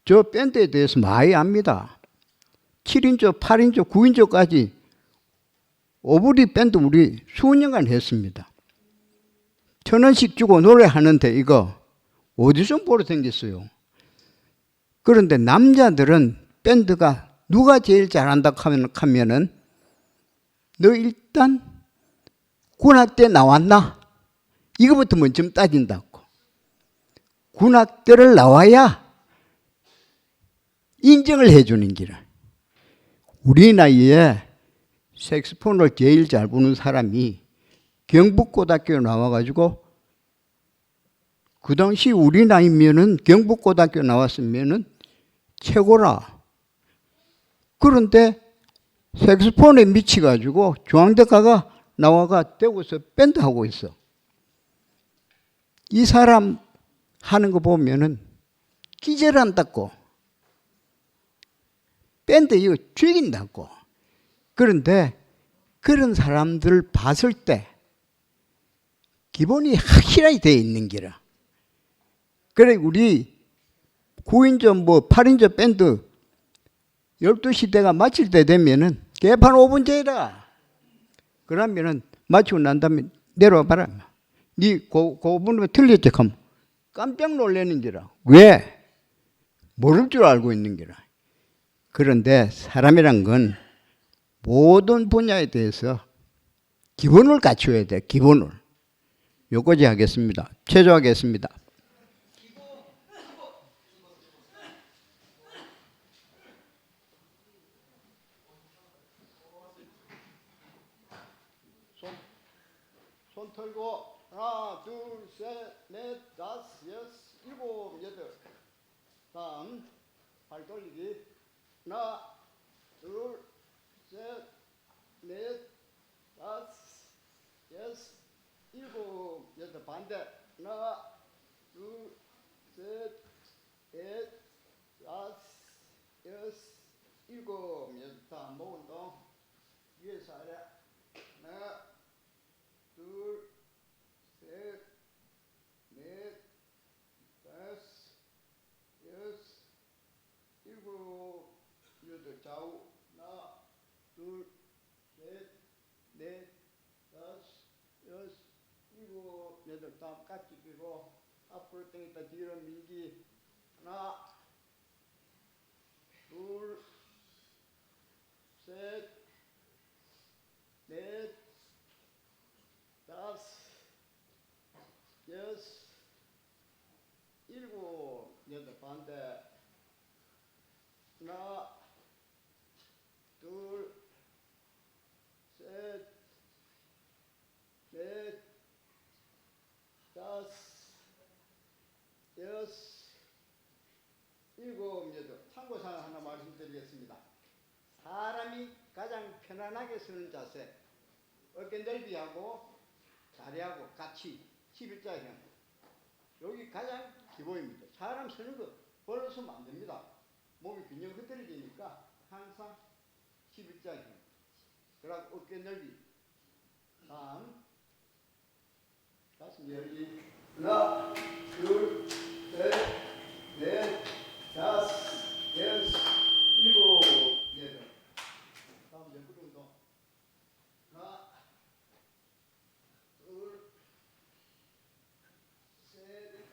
Speaker 9: 저 밴드에 대해서 많이 압니다. 7인조, 8인조, 9인조까지 오브리 밴드 우리 수년간 했습니다. 1,000원씩 주고 노래하는데 이거 오디션 보러 생겼어요. 그런데 남자들은 밴드가 누가 제일 잘한다 하면은 너 일단 군악대 나왔나? 이거부터 먼저 따진다고. 군악대를 나와야 인정을 해주는 기라. 우리 나이에 색소폰을 제일 잘 부는 사람이 경북고등학교 나와가지고, 그 당시 우리 나이면은 경북고등학교 나왔으면은 최고라. 그런데 색소폰에 미치가지고 중앙대가가 나와가 대구에서 밴드 하고 있어. 이 사람 하는 거 보면은 기절한다고. 밴드 이거 죽인다고. 그런데 그런 사람들 봤을 때 기본이 확실하게 돼 있는 기라. 그래 우리 9인조 뭐 8인조 밴드 12시대가 마칠 때 되면은 개판 5분 전이라. 그러면은 마치고 난 다음에 내려와 봐라. 니 그 5분에 틀렸지 하면 깜짝 놀라는 기라. 왜? 모를 줄 알고 있는 기라. 그런데 사람이란 건 모든 분야에 대해서 기본을 갖춰야 돼. 기본을. 요거지 하겠습니다. 최소하겠습니다. 손 털고 하나, 둘, 셋, 넷, 다섯, 여섯, 일곱, 여덟. 다음 발 돌리기. 하나, 둘, 셋, 넷, 다섯, 여섯, 일곱, 여덟. 반대. 하나, 둘, 셋, 넷, 다섯, 여섯, 일곱, 여덟. 다음 목 운동. 위에서 아래. 하나, 둘, 셋, 넷, 다섯, 여섯, 일곱, 여덟. 좌우. 하나, 둘, 셋, 넷, 다섯, 여섯, 일곱, 여덟. 다음 깍지 끼고 앞으로 당겼다 뒤로 밀기. 하나, 둘, 셋, 넷, 다섯, 여섯, 일곱, 여덟. 반대. 하나, 둘, 셋, 넷, 다섯, 여섯, 일곱, 여덟. 참고사항 하나 말씀드리겠습니다. 사람이 가장 편안하게 서는 자세, 어깨 넓이하고 다리하고 같이 11자형. 여기 가장 기본입니다. 사람 서는 거 벌러 서면 안 됩니다. 몸이 균형 흐트러지니까 항상 11자형. 그리고 어깨 넓이. 다음 가슴 열기. 하나, 둘, 셋, 넷, 다섯, 여섯, 일곱, 여덟. 다음 옆구리 운동. 하나, 둘, 셋,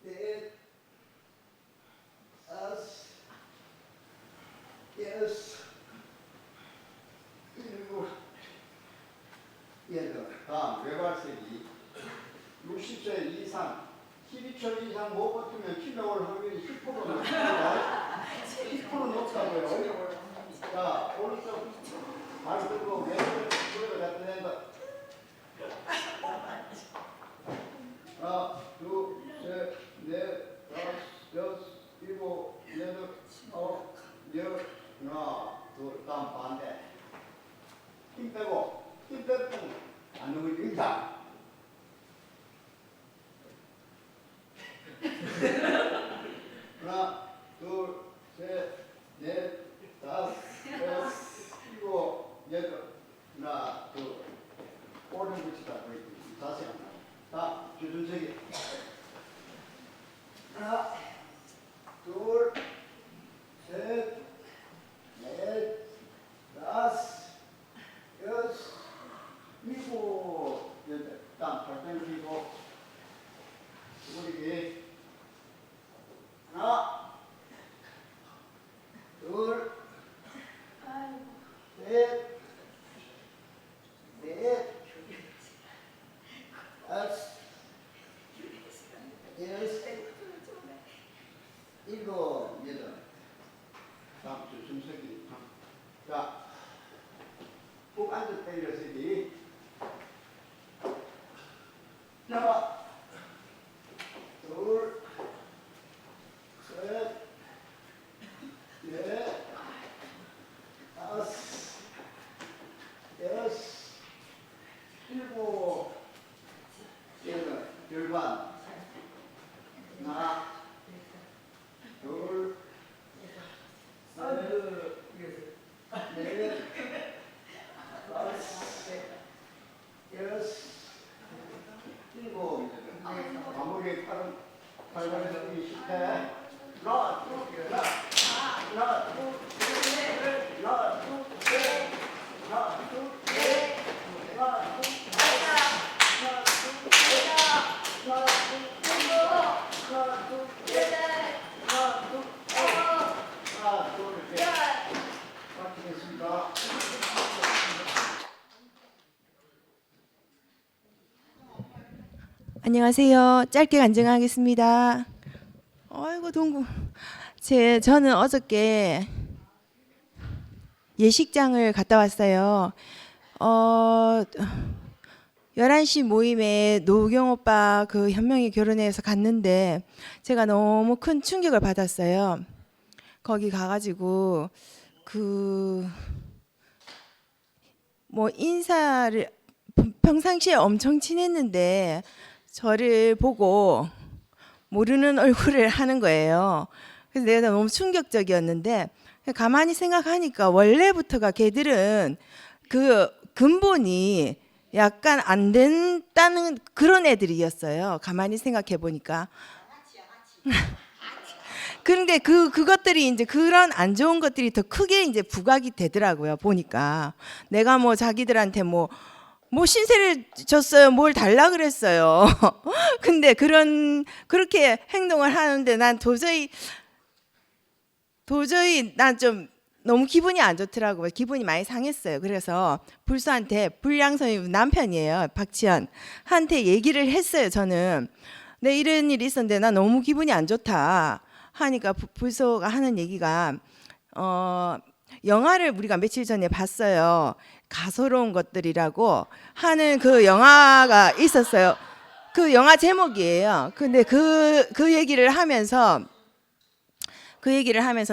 Speaker 9: 넷, 다섯, 여섯, 10초 이상 못 버티면 치매 올 확률이 10% 높습니다. 10% 높다고요. 자, 오른쪽 발 들고 왼쪽 무릎을 갖다 댄다. 하나, 둘, 셋, 넷, 다섯, 여섯, 일곱, 여덟, 아홉, 열. 하나, 둘, 다음 반대. 힘 빼고, 힘 빼고 안 넘어집니다. 하나, 둘, 셋, 넷, 다섯, 여섯, 일곱, 여덟. 하나, 둘. 오른 붙이다. 자세 안 나와. 자, 주준석이. 하나, 둘, 셋, 넷, 다섯, 여섯, 일곱, 여덟. 다음 팔짱 그리고 우리 하나, 둘, 셋, 넷, 다섯, 여섯, 일곱, 여덟. 다음 주 준석이. 자, 꼭 앉아 때려서기. 하나, 둘, 셋, 넷, 다섯, 여섯, 일곱, 여덟. 절반. 하나, 둘, 셋, 넷, 다섯, 여섯, 일곱. 마무리 팔방에서 20회. 하나, 둘, 하나, 둘, 셋, 하나, 둘, 셋, 하나, 둘, 셋, 하나, 둘, 셋, 하나, 둘, 셋, 하나, 둘, 셋, 하나, 둘, 셋, 하나, 둘, 셋, 하나, 둘, 셋. 마치겠습니다.
Speaker 10: 안녕하세요. 짧게 간증하겠습니다. 아이고 동구. 저는 어저께 예식장을 갔다 왔어요. 11시 모임에 노경 오빠 그 현명이 결혼해서 갔는데 제가 너무 큰 충격을 받았어요. 거기 가가지고 뭐 인사를 평상시에 엄청 친했는데 저를 보고 모르는 얼굴을 하는 거예요. 그래서 내가 너무 충격적이었는데 가만히 생각하니까 원래부터가 걔들은 그 근본이 약간 안 된다는 그런 애들이었어요. 가만히 생각해 보니까. 그런데 그것들이 이제 그런 안 좋은 것들이 더 크게 이제 부각이 되더라고요. 보니까 내가 뭐 자기들한테 뭐 신세를 졌어요. 뭘 달라 그랬어요. 근데 그렇게 행동을 하는데 난 도저히 난 좀 너무 기분이 안 좋더라고요. 기분이 많이 상했어요. 그래서 불소한테 불량선이 남편이에요. 박지현한테 얘기를 했어요. 저는 내 이런 일이 있었는데 나 너무 기분이 안 좋다 하니까 불소가 하는 얘기가 영화를 우리가 며칠 전에 봤어요. 가소로운 것들이라고 하는 그 영화가 있었어요. 그 영화 제목이에요. 근데 그 얘기를 하면서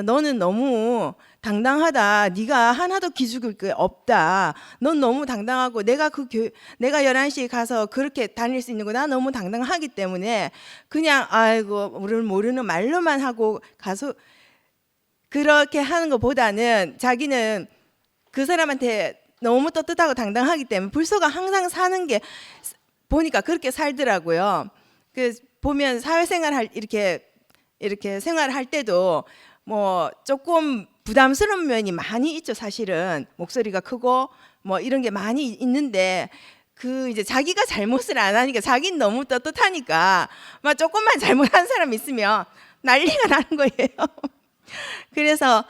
Speaker 10: 너는 너무 당당하다. 네가 하나도 기죽을 게 없다. 넌 너무 당당하고 내가 11시에 가서 그렇게 다닐 수 있는 거 나 너무 당당하기 때문에 그냥 아이고 우리를 모르는 말로만 하고 가서 그렇게 하는 것보다는 자기는 그 사람한테 너무 떳떳하고 당당하기 때문에 불소가 항상 사는 게 보니까 그렇게 살더라고요. 그 보면 사회생활 이렇게 생활할 때도 뭐 조금 부담스러운 면이 많이 있죠. 사실은 목소리가 크고 뭐 이런 게 많이 있는데 이제 자기가 잘못을 안 하니까 자기는 너무 떳떳하니까 막 조금만 잘못한 사람 있으면 난리가 나는 거예요. 그래서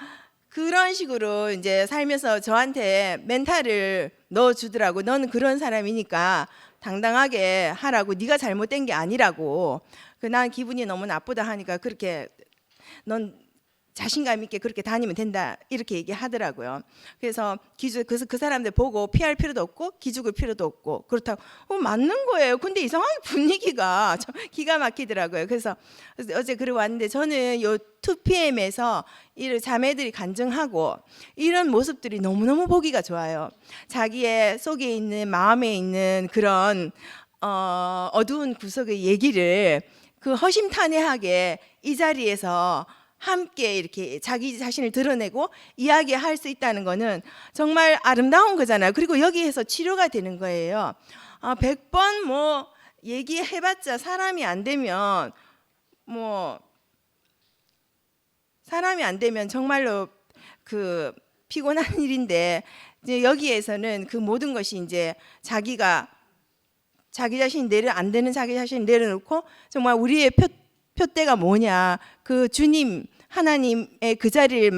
Speaker 10: 그런 식으로 이제 살면서 저한테 멘탈을 넣어주더라고. 너는 그런 사람이니까 당당하게 하라고, 네가 잘못된 게 아니라고. 난 기분이 너무 나쁘다 하니까 그렇게 넌 자신감 있게 그렇게 다니면 된다 이렇게 얘기하더라고요. 그래서 그 사람들 보고 피할 필요도 없고 기죽을 필요도 없고 그렇다고 맞는 거예요. 근데 이상하게 분위기가 좀 기가 막히더라고요. 그래서 어제 그러고 왔는데 저는 요 2PM에서 이 자매들이 간증하고 이런 모습들이 너무너무 보기가 좋아요. 자기의 속에 있는 마음에 있는 그런 어두운 구석의 얘기를 그 허심탄회하게 이 자리에서 함께 이렇게 자기 자신을 드러내고 이야기할 수 있다는 거는 정말 아름다운 거잖아요. 그리고 여기에서 치료가 되는 거예요. 100번 뭐 얘기해봤자 사람이 안 되면 정말로 그 피곤한 일인데, 이제 여기에서는 그 모든 것이 이제 자기 자신이 안 되는 자기 자신을 내려놓고 정말 우리의 표대가 뭐냐, 그 주님 하나님의 그 자리를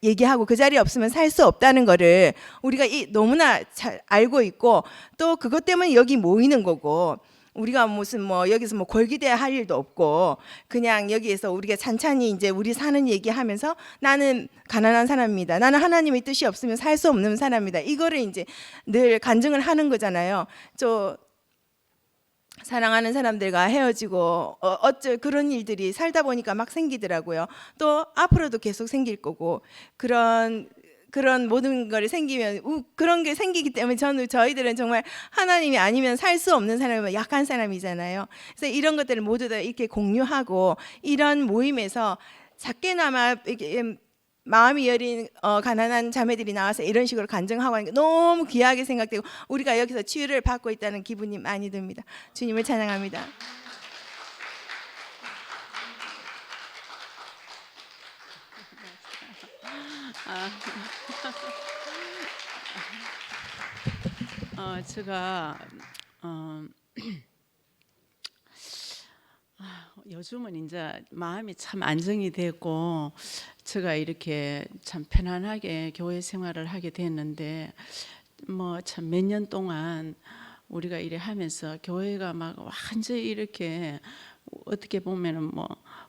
Speaker 10: 얘기하고 그 자리에 없으면 살 수 없다는 거를 우리가 너무나 잘 알고 있고, 또 그것 때문에 여기 모이는 거고, 우리가 무슨 여기서 골기대야 할 일도 없고 그냥 여기에서 우리가 찬찬히 이제 우리 사는 얘기하면서 나는 가난한 사람입니다, 나는 하나님의 뜻이 없으면 살 수 없는 사람입니다, 이거를 이제 늘 간증을 하는 거잖아요. 사랑하는 사람들과 헤어지고 어쩔 그런 일들이 살다 보니까 막 생기더라고요. 또 앞으로도 계속 생길 거고 그런 모든 걸 생기면 그런 게 생기기 때문에 저희들은 정말 하나님이 아니면 살 수 없는 사람이면 약한 사람이잖아요. 그래서 이런 것들을 모두 다 이렇게 공유하고 이런 모임에서 작게나마 이렇게 마음이 여린 가난한 자매들이 나와서 이런 식으로 간증하고 하는 게 너무 귀하게 생각되고 우리가 여기서 치유를 받고 있다는 기분이 많이 듭니다. 주님을 찬양합니다.
Speaker 11: 제가 요즘은 이제 마음이 참 안정이 되고 제가 이렇게 참 편안하게 교회 생활을 하게 됐는데 참 몇 년 동안 우리가 이래 하면서 교회가 막 완전히 이렇게 어떻게 보면은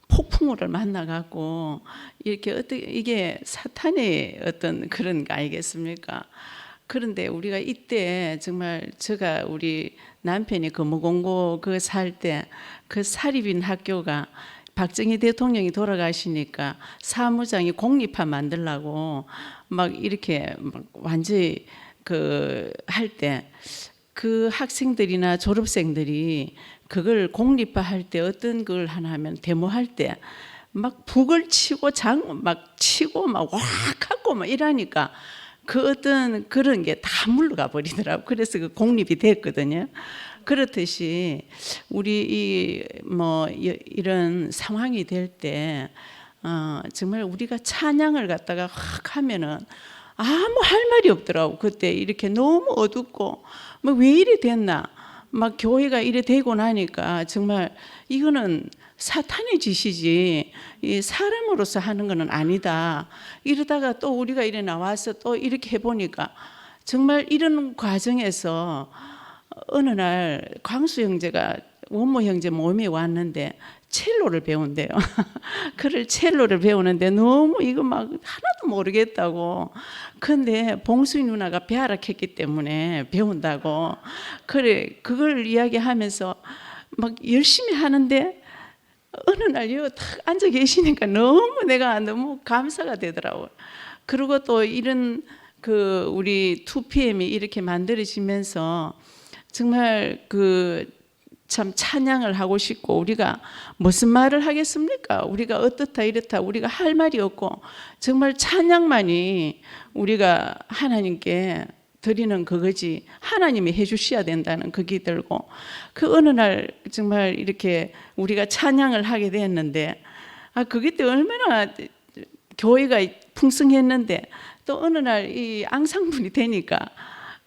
Speaker 11: 폭풍우를 만나갖고 이렇게 이게 사탄의 어떤 그런 거 아니겠습니까? 그런데 우리가 이때 정말 제가 우리 남편이 금호공고 살 때 그 사립인 학교가 박정희 대통령이 돌아가시니까 사무장이 공립화 만들라고 막 이렇게 완전히 할 때 그 학생들이나 졸업생들이 그걸 공립화할 때 어떤 걸 하나 하면 데모할 때 막 북을 치고 막 치고 막 왁 하고 막 이러니까 그 어떤 그런 게 다 물러가 버리더라고. 그래서 그 공립이 됐거든요. 그렇듯이 우리 이런 상황이 될 때 정말 우리가 찬양을 갖다가 확 하면은 아무 할 말이 없더라고. 그때 이렇게 너무 어둡고 왜 이래 됐나, 막 교회가 이래 되고 나니까 정말 이거는 사탄의 짓이지 이 사람으로서 하는 거는 아니다. 이러다가 또 우리가 이래 나와서 또 이렇게 해보니까 정말 이런 과정에서 어느 날 광수 형제가 원모 형제 모임에 왔는데 첼로를 배운대요. 그를 첼로를 배우는데 너무 이거 막 하나도 모르겠다고. 근데 봉수희 누나가 배아락했기 때문에 배운다고. 그래 그걸 이야기하면서 막 열심히 하는데 어느 날 여기 딱 앉아 계시니까 내가 너무 감사가 되더라고요. 그리고 또 이런 우리 2PM이 이렇게 만들어지면서 정말 참 찬양을 하고 싶고, 우리가 무슨 말을 하겠습니까? 우리가 어떻다 이렇다 우리가 할 말이 없고 정말 찬양만이 우리가 하나님께 드리는 그거지 하나님이 해주셔야 된다는 그게 들고, 그 어느 날 정말 이렇게 우리가 찬양을 하게 됐는데 그게 또 얼마나 교회가 풍성했는데 또 어느 날 이 앙상블이 되니까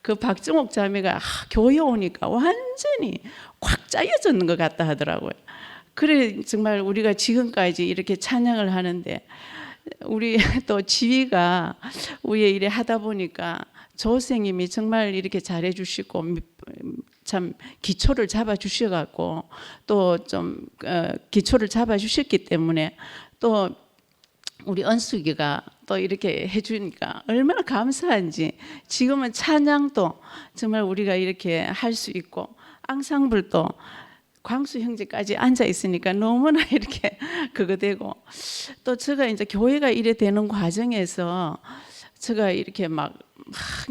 Speaker 11: 그 박정옥 자매가 교회 오니까 완전히 꽉 짜여졌는 것 같다 하더라고요. 그래 정말 우리가 지금까지 이렇게 찬양을 하는데 우리 또 지휘가 위에 일에 하다 보니까 조 선생님이 정말 이렇게 잘해주시고 참 기초를 잡아주셔갖고 또 좀 기초를 잡아주셨기 때문에 또 우리 은숙이가 또 이렇게 해주니까 얼마나 감사한지 지금은 찬양도 정말 우리가 이렇게 할 수 있고 앙상블도 광수 형제까지 앉아 있으니까 너무나 이렇게 그거 되고 또 제가 이제 교회가 이래 되는 과정에서 제가 이렇게 막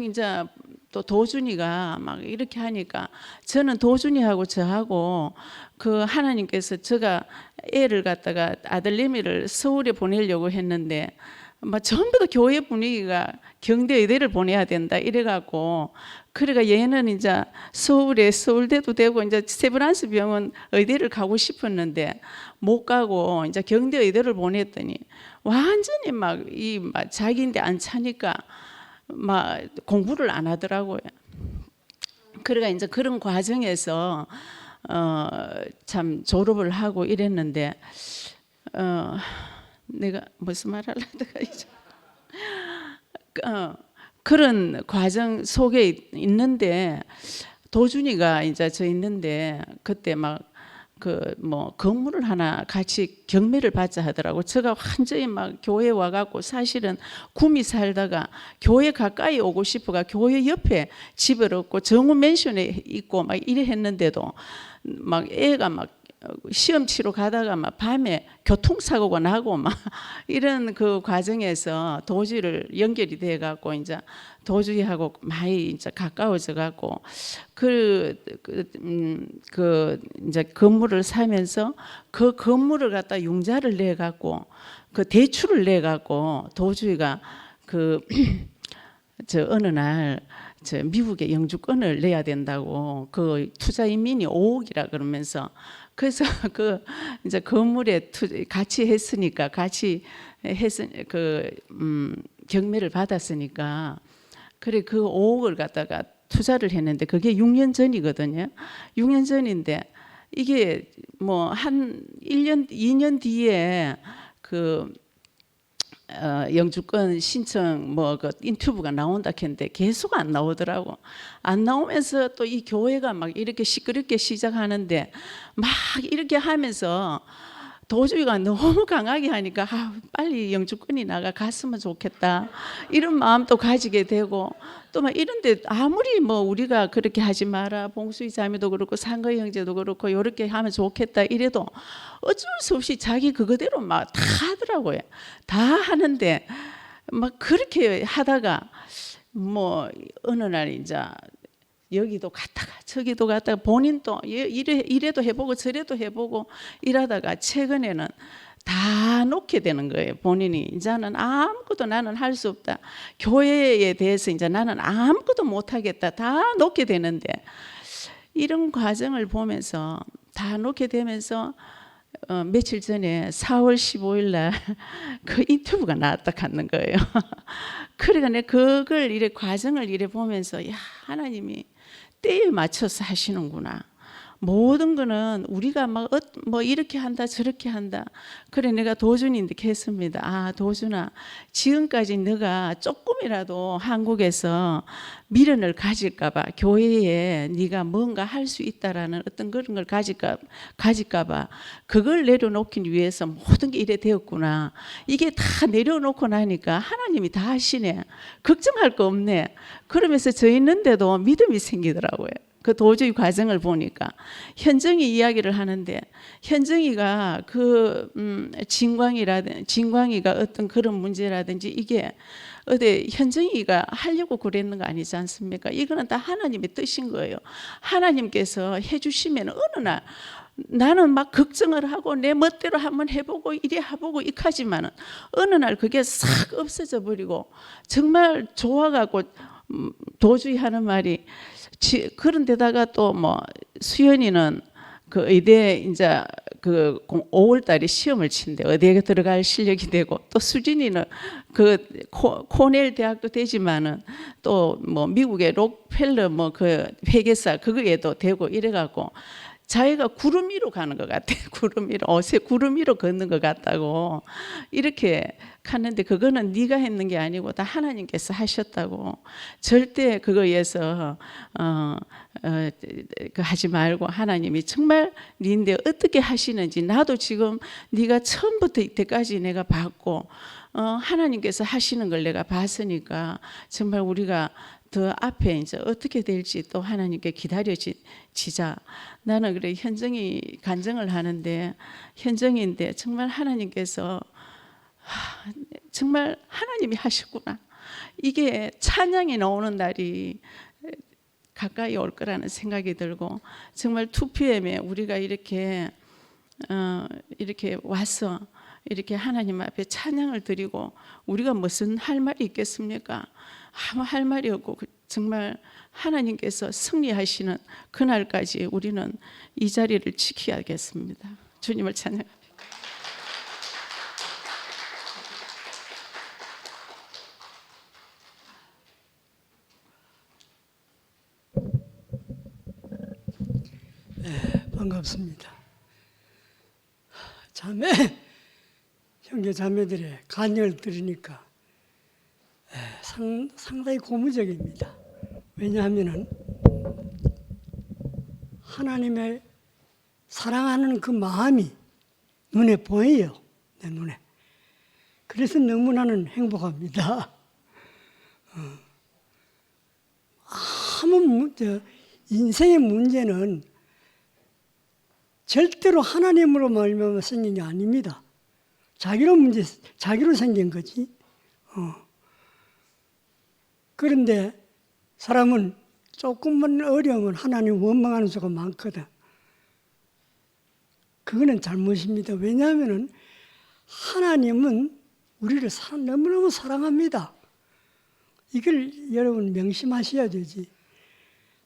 Speaker 11: 이제 또 도준이가 막 이렇게 하니까 저는 도준이하고 저하고 그 하나님께서 제가 애를 갖다가 아들내미를 서울에 보내려고 했는데 막 전부 다 교회 분위기가 경대 의대를 보내야 된다 이래갖고 그래가 얘는 이제 서울에 서울대도 되고 이제 세브란스 병원 의대를 가고 싶었는데 못 가고 이제 경대 의대를 보냈더니 완전히 막 자기인데 안 차니까 막 공부를 안 하더라고요. 그러니까 이제 그런 과정에서 참 졸업을 하고 이랬는데 내가 무슨 말 하려다가 이제 그런 과정 속에 있는데 도준이가 이제 저 있는데 그때 막 그 뭐 건물을 하나 같이 경매를 받자 하더라고. 제가 완전히 막 교회 와갖고 사실은 구미 살다가 교회 가까이 오고 싶어가 교회 옆에 집을 얻고 정우 맨션에 있고 막 이래 했는데도 막 애가 막 시험 치러 가다가 막 밤에 교통사고가 나고 막 이런 그 과정에서 도주를 연결이 돼 갖고 이제 도주하고 많이 이제 가까워져 갖고 그 이제 건물을 사면서 그 건물을 갖다 융자를 내 갖고 그 대출을 내 갖고 도주가 그 저 어느 날 저 미국의 영주권을 내야 된다고 그 투자 이민이 5억이라 그러면서 그래서 그 이제 건물에 같이 했으니까 같이 해서 그 경매를 받았으니까 그래 그 5억을 갖다가 투자를 했는데 그게 6년 전이거든요. 6년 전인데 이게 뭐 한 1년 2년 뒤에 그 영주권 신청 뭐 그 인터뷰가 나온다 했는데 계속 안 나오더라고. 안 나오면서 또 이 교회가 막 이렇게 시끄럽게 시작하는데 막 이렇게 하면서 도주가 너무 강하게 하니까 빨리 영주권이 갔으면 좋겠다 이런 마음도 가지게 되고 또 막 이런데 아무리 뭐 우리가 그렇게 하지 마라 봉수희 자매도 그렇고 상거희 형제도 그렇고 이렇게 하면 좋겠다 이래도 어쩔 수 없이 자기 그거대로 막 다 하더라고요. 다 하는데 막 그렇게 하다가 뭐 어느 날 이제 여기도 갔다가 저기도 갔다가 본인도 이래도 해보고 저래도 해보고 이러다가 최근에는 다 놓게 되는 거예요. 본인이 이제는 아무것도 나는 할 수 없다. 교회에 대해서 이제 나는 아무것도 못하겠다. 다 놓게 되는데 이런 과정을 보면서 다 놓게 되면서 며칠 전에 4월 15일 날 그 인터뷰가 나왔다 갔는 거예요. 그러니까 내가 그걸 이래 과정을 이래 보면서 야 하나님이 때에 맞춰서 하시는구나. 모든 거는 우리가 막 뭐 이렇게 한다 저렇게 한다. 그래 내가 도준인데 했습니다. 아 도준아 지금까지 너가 조금이라도 한국에서 미련을 가질까 봐 교회에 네가 뭔가 할 수 있다라는 어떤 그런 걸 가질까 봐 그걸 내려놓기 위해서 모든 게 이래 되었구나. 이게 다 내려놓고 나니까 하나님이 다 하시네. 걱정할 거 없네. 그러면서 저 있는데도 믿음이 생기더라고요. 그 도저히 과정을 보니까 현정이 이야기를 하는데 현정이가 그 진광이가 어떤 그런 문제라든지 이게 어디 현정이가 하려고 그랬는 거 아니지 않습니까? 이거는 다 하나님의 뜻인 거예요. 하나님께서 해주시면 어느 날 나는 막 걱정을 하고 내 멋대로 한번 해보고 이래 해보고 이까지만은 어느 날 그게 싹 없어져 버리고 정말 좋아가고 도저히 하는 말이 그런 데다가 또 뭐 수연이는 그 의대 이제 그 5월 달에 시험을 친대 의대에 들어갈 실력이 되고 또 수진이는 그 코넬 대학도 되지만은 또 뭐 미국의 록펠러 뭐 그 회계사 그거에도 되고 이래갖고 자기가 구름 위로 가는 것 같아. 구름 위로, 어새 구름 위로 걷는 것 같다고 이렇게 하는데, 그거는 네가 했는 게 아니고 다 하나님께서 하셨다고. 절대 그거에서 그 하지 말고, 하나님이 정말 네인데 어떻게 하시는지, 나도 지금 네가 처음부터 이때까지 내가 봤고 하나님께서 하시는 걸 내가 봤으니까, 정말 우리가 더 앞에 이제 어떻게 될지 또 하나님께 기다려지자. 나는 그래, 현정이 간증을 하는데, 현정인데 정말 하나님께서 정말 하나님이 하셨구나. 이게 찬양이 나오는 날이 가까이 올 거라는 생각이 들고, 정말 2PM에 우리가 이렇게 와서 이렇게 하나님 앞에 찬양을 드리고, 우리가 무슨 할 말이 있겠습니까? 아무 할 말이 없고, 정말 하나님께서 승리하시는 그날까지 우리는 이 자리를 지켜야겠습니다. 주님을 찬양합니다.
Speaker 12: 반갑습니다. 자매, 형제 자매들의 간증을 들으니까 상당히 고무적입니다. 왜냐하면 하나님의 사랑하는 그 마음이 눈에 보여요. 내 눈에. 그래서 너무나는 행복합니다. 인생의 문제는 절대로 하나님으로 말미암아 생긴 게 아닙니다. 자기로 생긴 거지. 그런데 사람은 조금만 어려우면 하나님 원망하는 수가 많거든. 그거는 잘못입니다. 왜냐하면 하나님은 우리를 너무너무 사랑합니다. 이걸 여러분 명심하셔야 되지.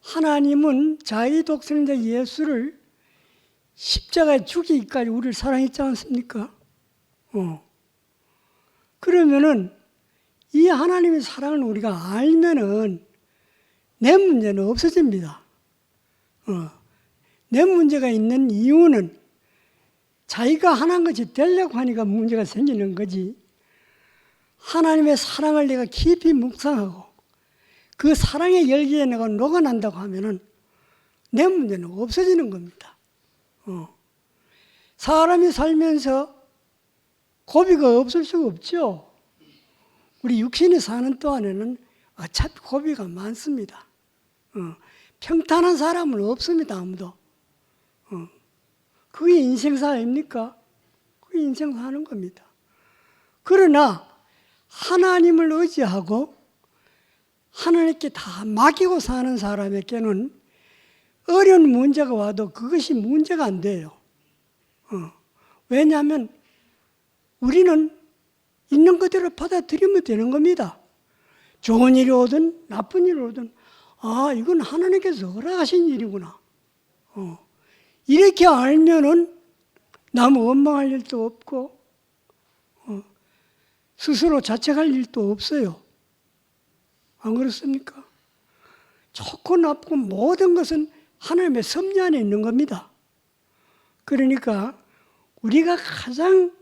Speaker 12: 하나님은 자기 독생자 예수를 십자가에 죽이기까지 우리를 사랑했지 않습니까? 그러면은 이 하나님의 사랑을 우리가 알면은 내 문제는 없어집니다. 내 문제가 있는 이유는 자기가 하나같이 되려고 하니까 문제가 생기는 거지. 하나님의 사랑을 내가 깊이 묵상하고 그 사랑의 열기에 내가 녹아난다고 하면은 내 문제는 없어지는 겁니다. 사람이 살면서 고비가 없을 수가 없죠. 우리 육신이 사는 동안에는 어차피 고비가 많습니다. 평탄한 사람은 없습니다, 아무도. 그게 인생사 아닙니까? 그게 인생사 하는 겁니다. 그러나 하나님을 의지하고 하나님께 다 맡기고 사는 사람에게는 어려운 문제가 와도 그것이 문제가 안 돼요. 왜냐하면 우리는 있는 그대로 받아들이면 되는 겁니다. 좋은 일이 오든 나쁜 일이 오든 이건 하나님께서 허락하신 일이구나. 이렇게 알면은 너무 원망할 일도 없고 스스로 자책할 일도 없어요. 안 그렇습니까? 좋고 나쁘고 모든 것은 하나님의 섭리 안에 있는 겁니다. 그러니까 우리가 가장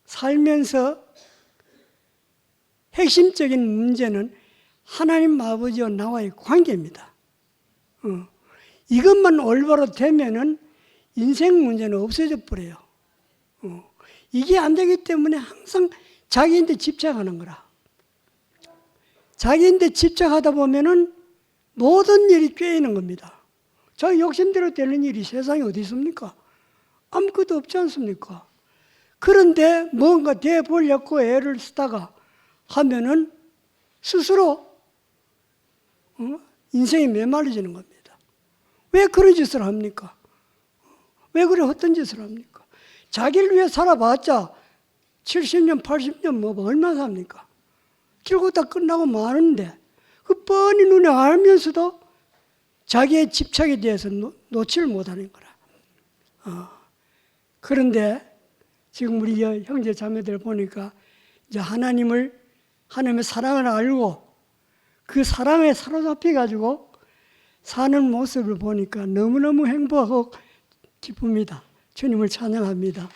Speaker 12: 살면서 핵심적인 문제는 하나님 아버지와 나와의 관계입니다. 이것만 올바로 되면은 인생 문제는 없어져 버려요. 이게 안 되기 때문에 항상 자기한테 집착하는 거라. 자기한테 집착하다 보면은 모든 일이 꿰이는 겁니다. 자기 욕심대로 되는 일이 세상에 어디 있습니까? 아무것도 없지 않습니까? 그런데 뭔가 돼 보려고 애를 쓰다가 하면은 스스로 인생이 메말라지는 겁니다. 왜 그런 짓을 합니까? 왜 그래 어떤 짓을 합니까? 자기를 위해 살아봤자 70년, 80년 뭐 얼마 삽니까? 결국 다 끝나고 마는데 그 뻔히 눈에 알면서도 자기의 집착에 대해서 놓지를 못하는 거라. 그런데 지금 우리 형제 자매들 보니까 이제 하나님의 사랑을 알고 그 사랑에 사로잡혀 가지고 사는 모습을 보니까 너무너무 행복하고 기쁩니다. 주님을 찬양합니다.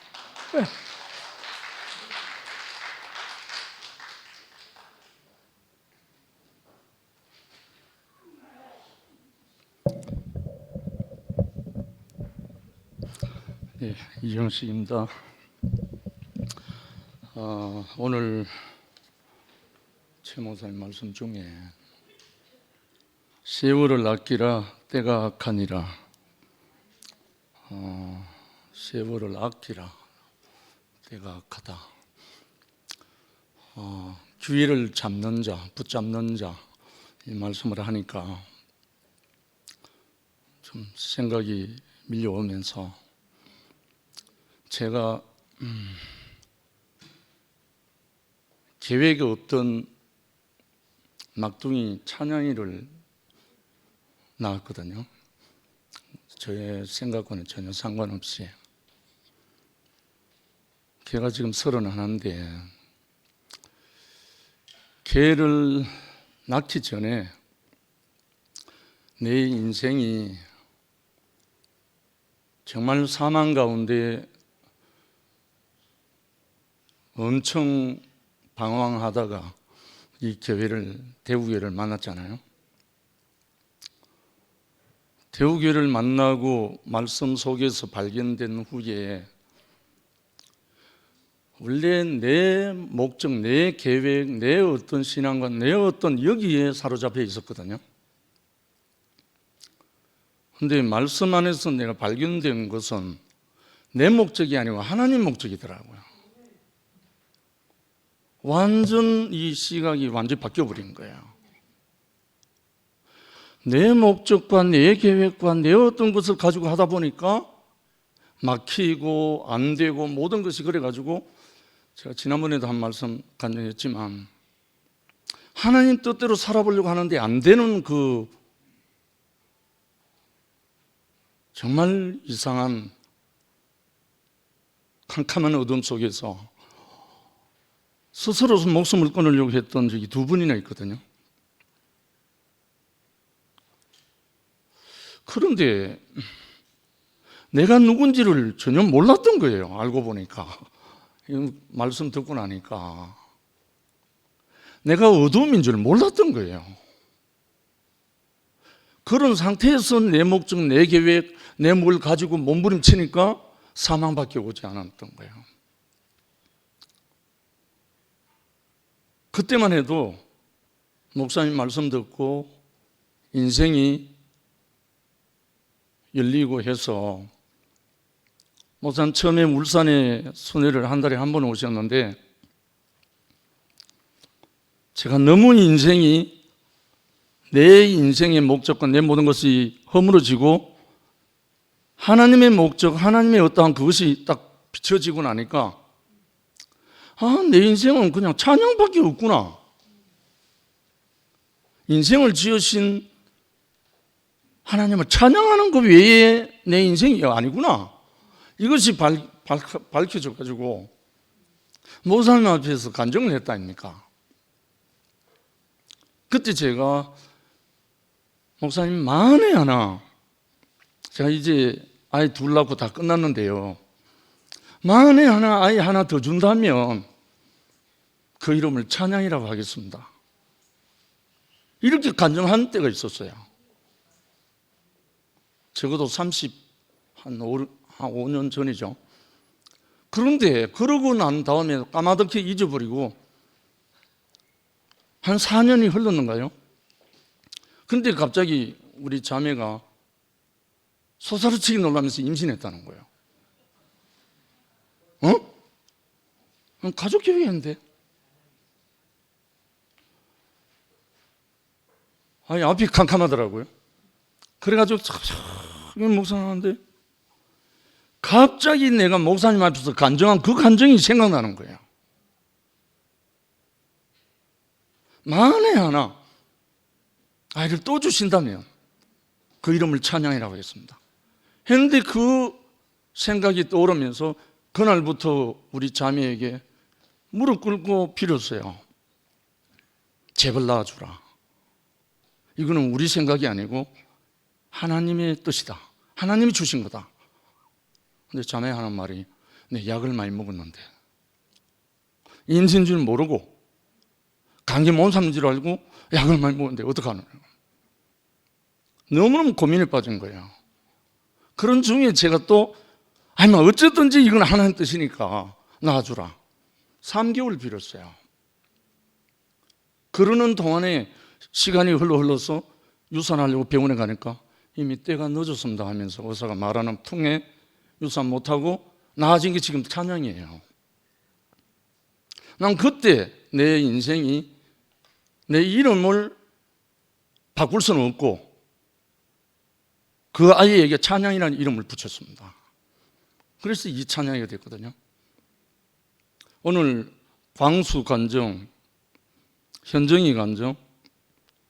Speaker 13: 네, 이정식입니다. 오늘 최 목사님 말씀 중에 세월을 아끼라 때가 악하니라, 세월을 아끼라 때가 악하다, 기회를 잡는 자, 붙잡는 자, 이 말씀을 하니까 좀 생각이 밀려오면서 제가 계획이 없던 막둥이 찬양이를 낳았거든요. 저의 생각과는 전혀 상관없이. 걔가 지금 31인데 걔를 낳기 전에 내 인생이 정말 사망 가운데 엄청 방황하다가 이 대우교회를 만났잖아요. 대우교회를 만나고 말씀 속에서 발견된 후에 원래 내 목적, 내 계획, 내 어떤 신앙관, 내 어떤 여기에 사로잡혀 있었거든요. 근데 말씀 안에서 내가 발견된 것은 내 목적이 아니고 하나님 목적이더라고요. 완전 이 시각이 완전히 바뀌어버린 거예요. 내 목적과 내 계획과 내 어떤 것을 가지고 하다 보니까 막히고 안 되고 모든 것이 그래가지고 제가 지난번에도 한 말씀 간증했지만 하나님 뜻대로 살아보려고 하는데 안 되는 그 정말 이상한 캄캄한 어둠 속에서 스스로 목숨을 끊으려고 했던 적이 2번이나 있거든요. 그런데 내가 누군지를 전혀 몰랐던 거예요. 알고 보니까. 말씀 듣고 나니까 내가 어둠인 줄 몰랐던 거예요. 그런 상태에서 내 목적, 내 계획, 내 뭘 가지고 몸부림치니까 사망밖에 오지 않았던 거예요. 그때만 해도 목사님 말씀 듣고 인생이 열리고 해서 목사님 처음에 울산에 순회를 한 달에 한 번 오셨는데 제가 너무 인생이 내 인생의 목적과 내 모든 것이 허물어지고 하나님의 목적, 하나님의 어떠한 그것이 딱 비춰지고 나니까 내 인생은 그냥 찬양밖에 없구나. 인생을 지으신 하나님을 찬양하는 것 외에 내 인생이 아니구나. 이것이 밝혀져가지고 목사님 앞에서 간증을 했다 아닙니까? 그때 제가 목사님 만에 하나, 제가 이제 아이 둘 낳고 다 끝났는데요, 만에 하나 아이 하나 더 준다면 그 이름을 찬양이라고 하겠습니다. 이렇게 간증한 때가 있었어요. 적어도 5년 전이죠. 그런데 그러고 난 다음에 까마득히 잊어버리고 한 4년이 흘렀는가요? 근데 갑자기 우리 자매가 소사르치기 놀라면서 임신했다는 거예요. 가족 계획인데. 아니, 앞이 캄캄하더라고요. 그래가지고 목사님한테 갑자기 내가 목사님 앞에서 간증한 그 간증이 생각나는 거예요. 만에 하나 아이를 또 주신다면 그 이름을 찬양이라고 하겠습니다. 했는데 그 생각이 떠오르면서 그날부터 우리 자매에게 무릎 꿇고 빌었어요. 제발 낳아주라. 이거는 우리 생각이 아니고 하나님의 뜻이다. 하나님이 주신 거다. 근데 자매 하는 말이, 내 약을 많이 먹었는데 임신인 줄 모르고 감기 못 삼는 줄 알고 약을 많이 먹었는데 어떡하노? 너무너무 고민에 빠진 거예요. 그런 중에 제가 또 어쨌든지 이건 하나님 뜻이니까 낳아주라. 3개월 빌었어요. 그러는 동안에 시간이 흘러서 유산하려고 병원에 가니까 이미 때가 늦었습니다 하면서 의사가 말하는 풍에 유산 못하고 나아진 게 지금 찬양이에요. 난 그때 내 인생이 내 이름을 바꿀 수는 없고 그 아이에게 찬양이라는 이름을 붙였습니다. 그래서 이 찬양이 됐거든요. 오늘 광수 간정, 현정이 간정,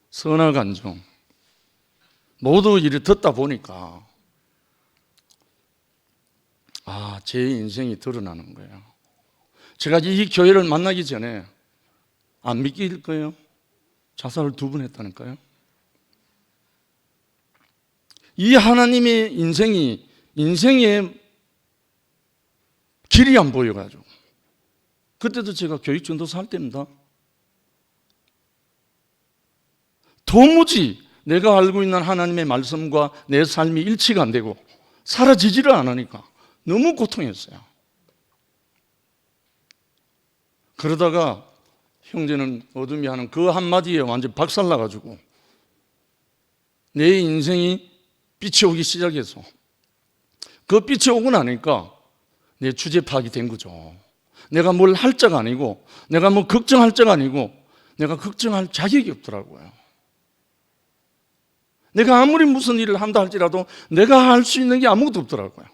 Speaker 13: 선아 간정 모두 이를 듣다 보니까 제 인생이 드러나는 거예요. 제가 이 교회를 만나기 전에 안 믿길 거예요. 자살을 2번 했다니까요. 이 하나님의 인생의 길이 안 보여가지고 그때도 제가 교육전도사 할 때입니다. 도무지 내가 알고 있는 하나님의 말씀과 내 삶이 일치가 안 되고 사라지지를 않으니까 너무 고통했어요. 그러다가 형제는 어둠이 하는 그 한마디에 완전 박살나가지고 내 인생이 빛이 오기 시작해서 그 빛이 오고 나니까 내 주제 파악이 된 거죠. 내가 뭘 할 자가 아니고 내가 뭐 걱정할 자가 아니고 내가 걱정할 자격이 없더라고요. 내가 아무리 무슨 일을 한다 할지라도 내가 할 수 있는 게 아무것도 없더라고요.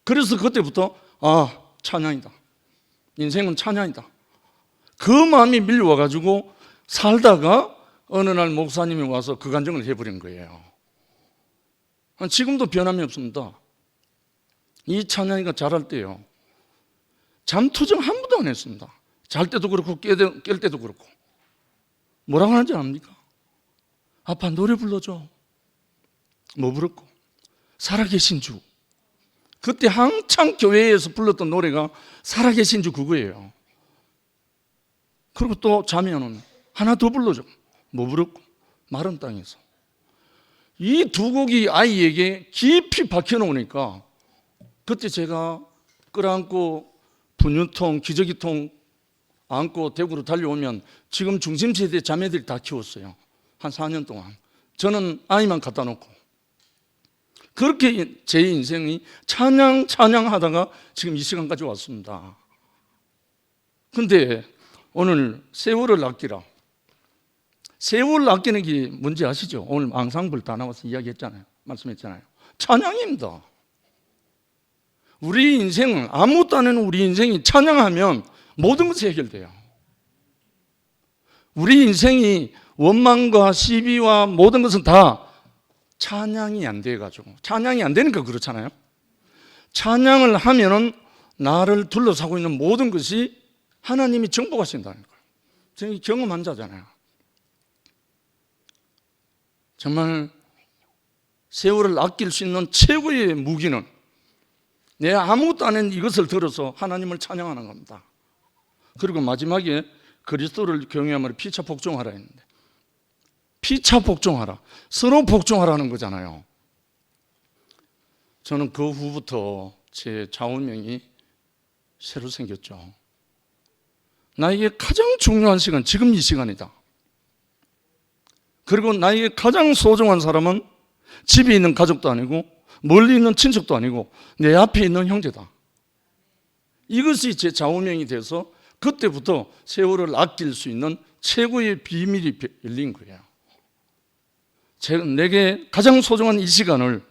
Speaker 13: 그래서 그때부터 찬양이다. 인생은 찬양이다. 그 마음이 밀려와가지고 살다가 어느 날 목사님이 와서 그 간증을 해버린 거예요. 지금도 변함이 없습니다. 이 찬양이가 잘할 때요, 잠투정 한 번도 안 했습니다. 잘 때도 그렇고 깰 때도 그렇고. 뭐라고 하는지 압니까? 아빠 노래 불러줘. 뭐 부르고? 살아계신 주. 그때 한창 교회에서 불렀던 노래가 살아계신 주 그거예요. 그리고 또 자면은 하나 더 불러줘. 뭐 부르고? 마른 땅에서. 이 2곡이 아이에게 깊이 박혀놓으니까 그때 제가 끌어안고 분유통, 기저귀통 안고 대구로 달려오면 지금 중심세대 자매들이 다 키웠어요. 한 4년 동안. 저는 아이만 갖다 놓고. 그렇게 제 인생이 찬양하다가 지금 이 시간까지 왔습니다. 근데 오늘 세월을 아끼라. 세월을 아끼는 게 뭔지 아시죠? 오늘 앙상블 다 나와서 이야기했잖아요. 말씀했잖아요. 찬양입니다. 우리 인생은, 아무것도 안 하는 우리 인생이 찬양하면 모든 것이 해결돼요. 우리 인생이 원망과 시비와 모든 것은 다 찬양이 안 돼가지고, 찬양이 안 되니까 그렇잖아요. 찬양을 하면은 나를 둘러싸고 있는 모든 것이 하나님이 정복하신다는 거예요. 제가 경험한 자잖아요. 정말 세월을 아낄 수 있는 최고의 무기는 내가 아무것도 안 했는 이것을 들어서 하나님을 찬양하는 겁니다. 그리고 마지막에 그리스도를 경외함으로 피차 복종하라 했는데, 피차 복종하라, 서로 복종하라는 거잖아요. 저는 그 후부터 제 좌우명이 새로 생겼죠. 나에게 가장 중요한 시간, 지금 이 시간이다. 그리고 나에게 가장 소중한 사람은 집에 있는 가족도 아니고 멀리 있는 친척도 아니고 내 앞에 있는 형제다. 이것이 제 좌우명이 돼서 그때부터 세월을 아낄 수 있는 최고의 비밀이 열린 거예요. 내게 가장 소중한 이 시간을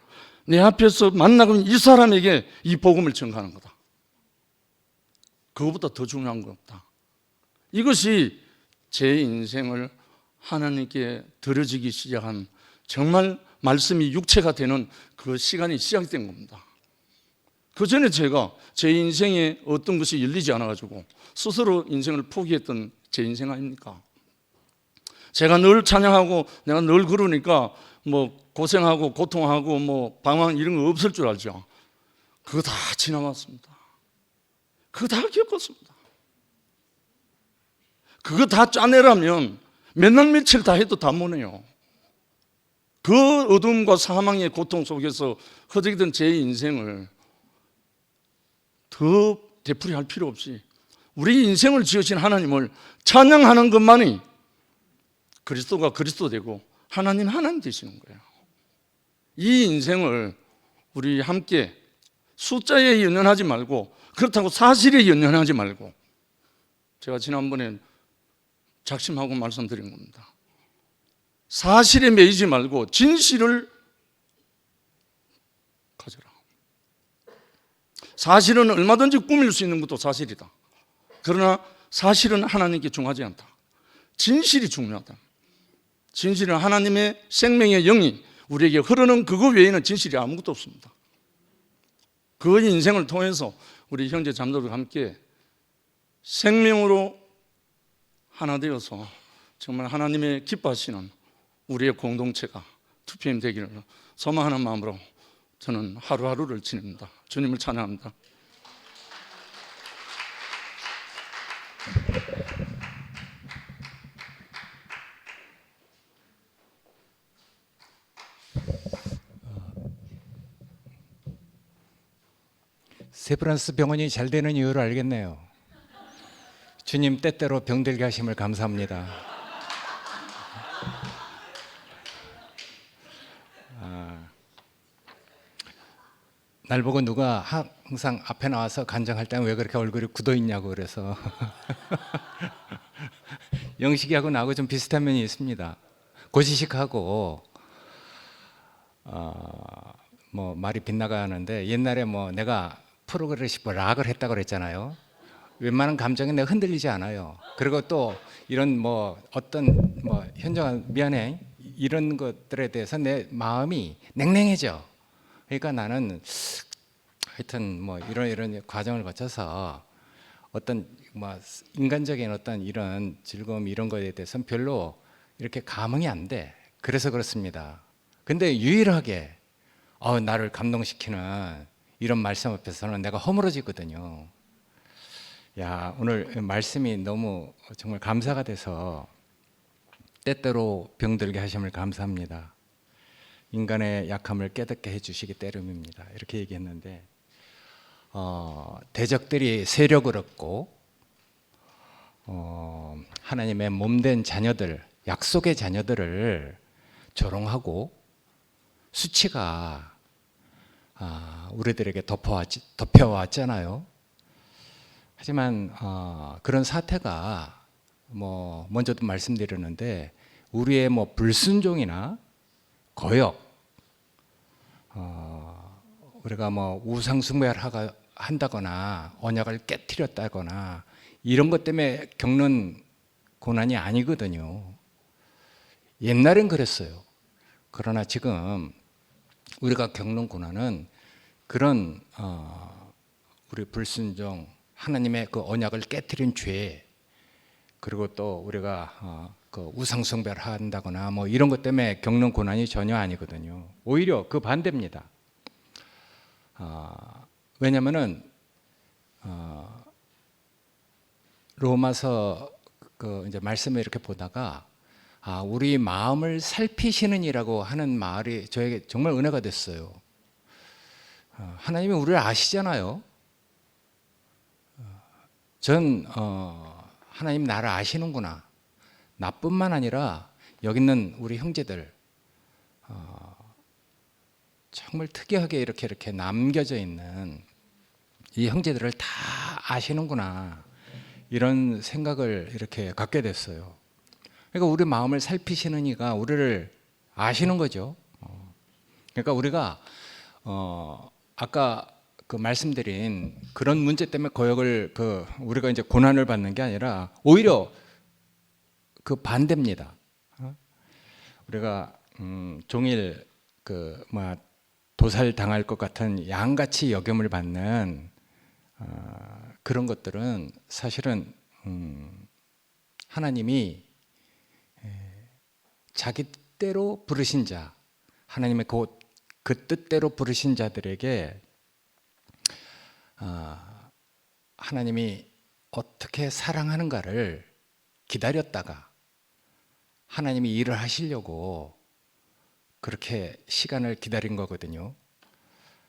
Speaker 13: 내 앞에서 만나고 있는 이 사람에게 이 복음을 전가하는 거다. 그것보다 더 중요한 거 없다. 이것이 제 인생을 하나님께 드려지기 시작한, 정말 말씀이 육체가 되는 그 시간이 시작된 겁니다. 그 전에 제가 제 인생에 어떤 것이 열리지 않아가지고 스스로 인생을 포기했던 제 인생 아닙니까? 제가 늘 찬양하고 내가 늘 그러니까 뭐 고생하고 고통하고 뭐 방황 이런 거 없을 줄 알죠. 그거 다 지나갔습니다. 그거 다 겪었습니다. 그거 다 짜내라면 몇 날 며칠 다 해도 다 못해요. 그 어둠과 사망의 고통 속에서 허덕이던 제 인생을 더 되풀이할 필요 없이 우리 인생을 지으신 하나님을 찬양하는 것만이 그리스도가 그리스도 되고 하나님 하나님 되시는 거예요. 이 인생을 우리 함께 숫자에 연연하지 말고, 그렇다고 사실에 연연하지 말고, 제가 지난번에 작심하고 말씀드린 겁니다. 사실에 매이지 말고 진실을 가져라. 사실은 얼마든지 꾸밀 수 있는 것도 사실이다. 그러나 사실은 하나님께 중하지 않다. 진실이 중요하다. 진실은 하나님의 생명의 영이 우리에게 흐르는 그거 외에는 진실이 아무것도 없습니다. 그 인생을 통해서 우리 형제 자매들과 함께 생명으로 하나 되어서 정말 하나님의 기뻐하시는 우리의 공동체가 2PM 되기를 소망하는 마음으로 저는 하루하루를 지냅니다. 주님을 찬양합니다.
Speaker 14: 세브란스 병원이 잘 되는 이유를 알겠네요. 주님 때때로 병들게 하심을 감사합니다. 날 보고 누가 항상 앞에 나와서 간증할 때는 왜 그렇게 얼굴이 굳어 있냐고 그래서 영식이하고 나하고 좀 비슷한 면이 있습니다. 고지식하고 뭐 말이 빗나가는데 옛날에 뭐 내가 프로그레시브 락을 했다고 그랬잖아요. 웬만한 감정에 내가 흔들리지 않아요. 그리고 또 이런 뭐 어떤 뭐 현정아 미안해 이런 것들에 대해서 내 마음이 냉랭해져. 그러니까 나는 하여튼 뭐 이런 과정을 거쳐서 어떤 뭐 인간적인 어떤 이런 즐거움 이런 거에 대해서는 별로 이렇게 감흥이 안 돼. 그래서 그렇습니다. 근데 유일하게 나를 감동시키는 이런 말씀 앞에서는 내가 허물어지거든요. 야, 오늘 말씀이 너무 정말 감사가 돼서 때때로 병들게 하심을 감사합니다. 인간의 약함을 깨닫게 해주시기 때문입니다. 이렇게 얘기했는데 대적들이 세력을 얻고 하나님의 몸된 자녀들, 약속의 자녀들을 조롱하고 수치가 우리들에게 덮여왔잖아요. 하지만 그런 사태가 뭐 먼저도 말씀드렸는데 우리의 뭐 불순종이나 거역, 우리가 뭐 우상숭배를 한다거나 언약을 깨트렸다거나 이런 것 때문에 겪는 고난이 아니거든요. 옛날엔 그랬어요. 그러나 지금 우리가 겪는 고난은 그런 우리 불순종, 하나님의 그 언약을 깨트린 죄, 그리고 또 우리가 그 우상숭배를 한다거나 뭐 이런 것 때문에 겪는 고난이 전혀 아니거든요. 오히려 그 반대입니다. 왜냐하면은 로마서 그 이제 말씀을 이렇게 보다가 우리 마음을 살피시는 이라고 하는 말이 저에게 정말 은혜가 됐어요. 하나님이 우리를 아시잖아요. 전 하나님 나를 아시는구나. 나뿐만 아니라 여기 있는 우리 형제들 정말 특이하게 이렇게 남겨져 있는 이 형제들을 다 아시는구나. 이런 생각을 이렇게 갖게 됐어요. 그러니까 우리 마음을 살피시는 이가 우리를 아시는 거죠. 그러니까 우리가 아까 그 말씀드린 그런 문제 때문에 거역을 우리가 이제 고난을 받는 게 아니라 오히려 그 반대입니다. 우리가 종일 도살 당할 것 같은 양같이 여김을 받는 그런 것들은 사실은 하나님이 자기 때로 부르신 자, 하나님의 그 뜻대로 부르신 자들에게 하나님이 어떻게 사랑하는가를 기다렸다가 하나님이 일을 하시려고 그렇게 시간을 기다린 거거든요.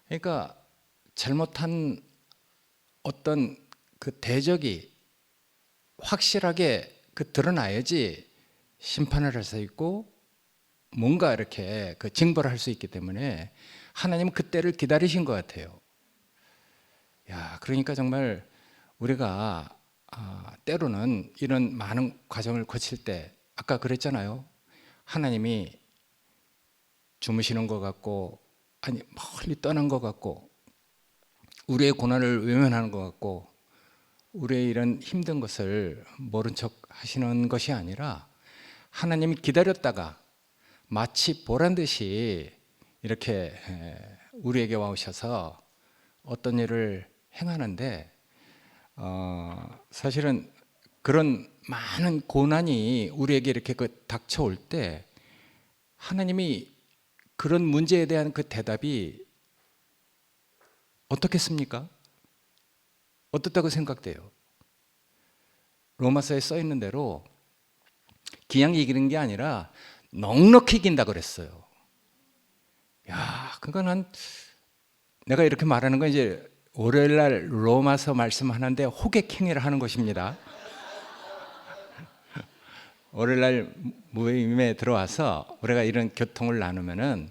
Speaker 14: 그러니까 잘못한 어떤 그 대적이 확실하게 드러나야지 심판을 할 수 있고 뭔가 이렇게 징벌을 할 수 있기 때문에 하나님은 그때를 기다리신 것 같아요. 야, 그러니까 정말 우리가 때로는 이런 많은 과정을 거칠 때 아까 그랬잖아요. 하나님이 주무시는 것 같고 아니 멀리 떠난 것 같고 우리의 고난을 외면하는 것 같고 우리의 이런 힘든 것을 모른 척 하시는 것이 아니라 하나님이 기다렸다가 마치 보란 듯이 이렇게 우리에게 와오셔서 어떤 일을 행하는데 사실은 그런 많은 고난이 우리에게 이렇게 닥쳐올 때 하나님이 그런 문제에 대한 그 대답이 어떻겠습니까? 어떻다고 생각돼요? 로마서에 써 있는 대로 그냥 이기는 게 아니라 넉넉히 이긴다 그랬어요. 야, 그건 내가 이렇게 말하는 건 이제 월요일 날 로마서 말씀하는데 호객행위를 하는 것입니다. 월요일 날 모임에 들어와서 우리가 이런 교통을 나누면은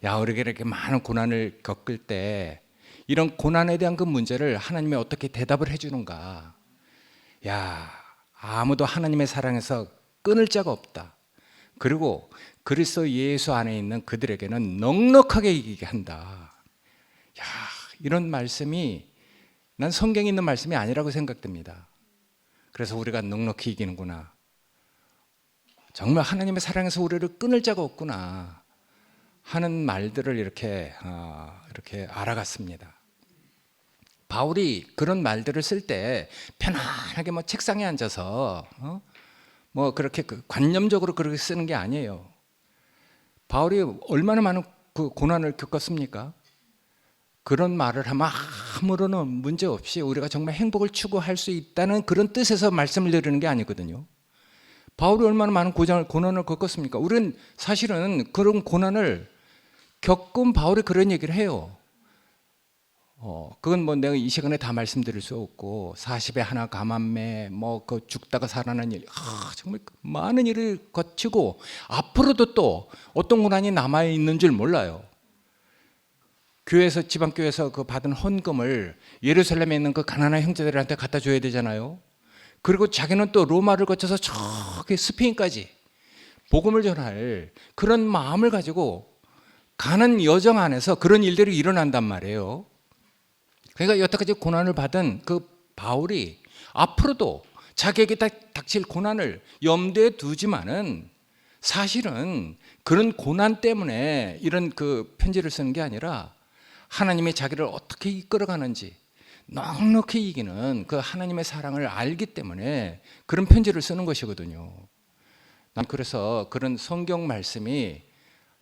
Speaker 14: 야, 우리가 이렇게 많은 고난을 겪을 때 이런 고난에 대한 그 문제를 하나님이 어떻게 대답을 해주는가. 야, 아무도 하나님의 사랑에서 끊을 자가 없다. 그리고 그리스도 예수 안에 있는 그들에게는 넉넉하게 이기게 한다. 야, 이런 말씀이 난 성경에 있는 말씀이 아니라고 생각됩니다. 그래서 우리가 넉넉히 이기는구나. 정말 하나님의 사랑에서 우리를 끊을 자가 없구나 하는 말들을 이렇게 알아갔습니다. 바울이 그런 말들을 쓸 때 편안하게 책상에 앉아서 그렇게 관념적으로 그렇게 쓰는 게 아니에요. 바울이 얼마나 많은 그 고난을 겪었습니까? 그런 말을 하면 아무런 문제 없이 우리가 정말 행복을 추구할 수 있다는 그런 뜻에서 말씀을 드리는 게 아니거든요. 바울이 얼마나 많은 고난을 겪었습니까? 우리는 사실은 그런 고난을 겪은 바울이 그런 얘기를 해요. 그건 내가 이 시간에 다 말씀드릴 수 없고 40에 하나 가만매 죽다가 살아난 일 정말 많은 일을 거치고 앞으로도 또 어떤 고난이 남아있는 줄 몰라요. 교회에서 지방교회에서 받은 헌금을 예루살렘에 있는 그 가난한 형제들한테 갖다 줘야 되잖아요. 그리고 자기는 또 로마를 거쳐서 저기 스페인까지 복음을 전할 그런 마음을 가지고 가는 여정 안에서 그런 일들이 일어난단 말이에요. 그러니까 여태까지 고난을 받은 그 바울이 앞으로도 자기에게 닥칠 고난을 염두에 두지만은 사실은 그런 고난 때문에 이런 그 편지를 쓰는 게 아니라 하나님이 자기를 어떻게 이끌어가는지 넉넉히 이기는 그 하나님의 사랑을 알기 때문에 그런 편지를 쓰는 것이거든요. 난 그래서 그런 성경 말씀이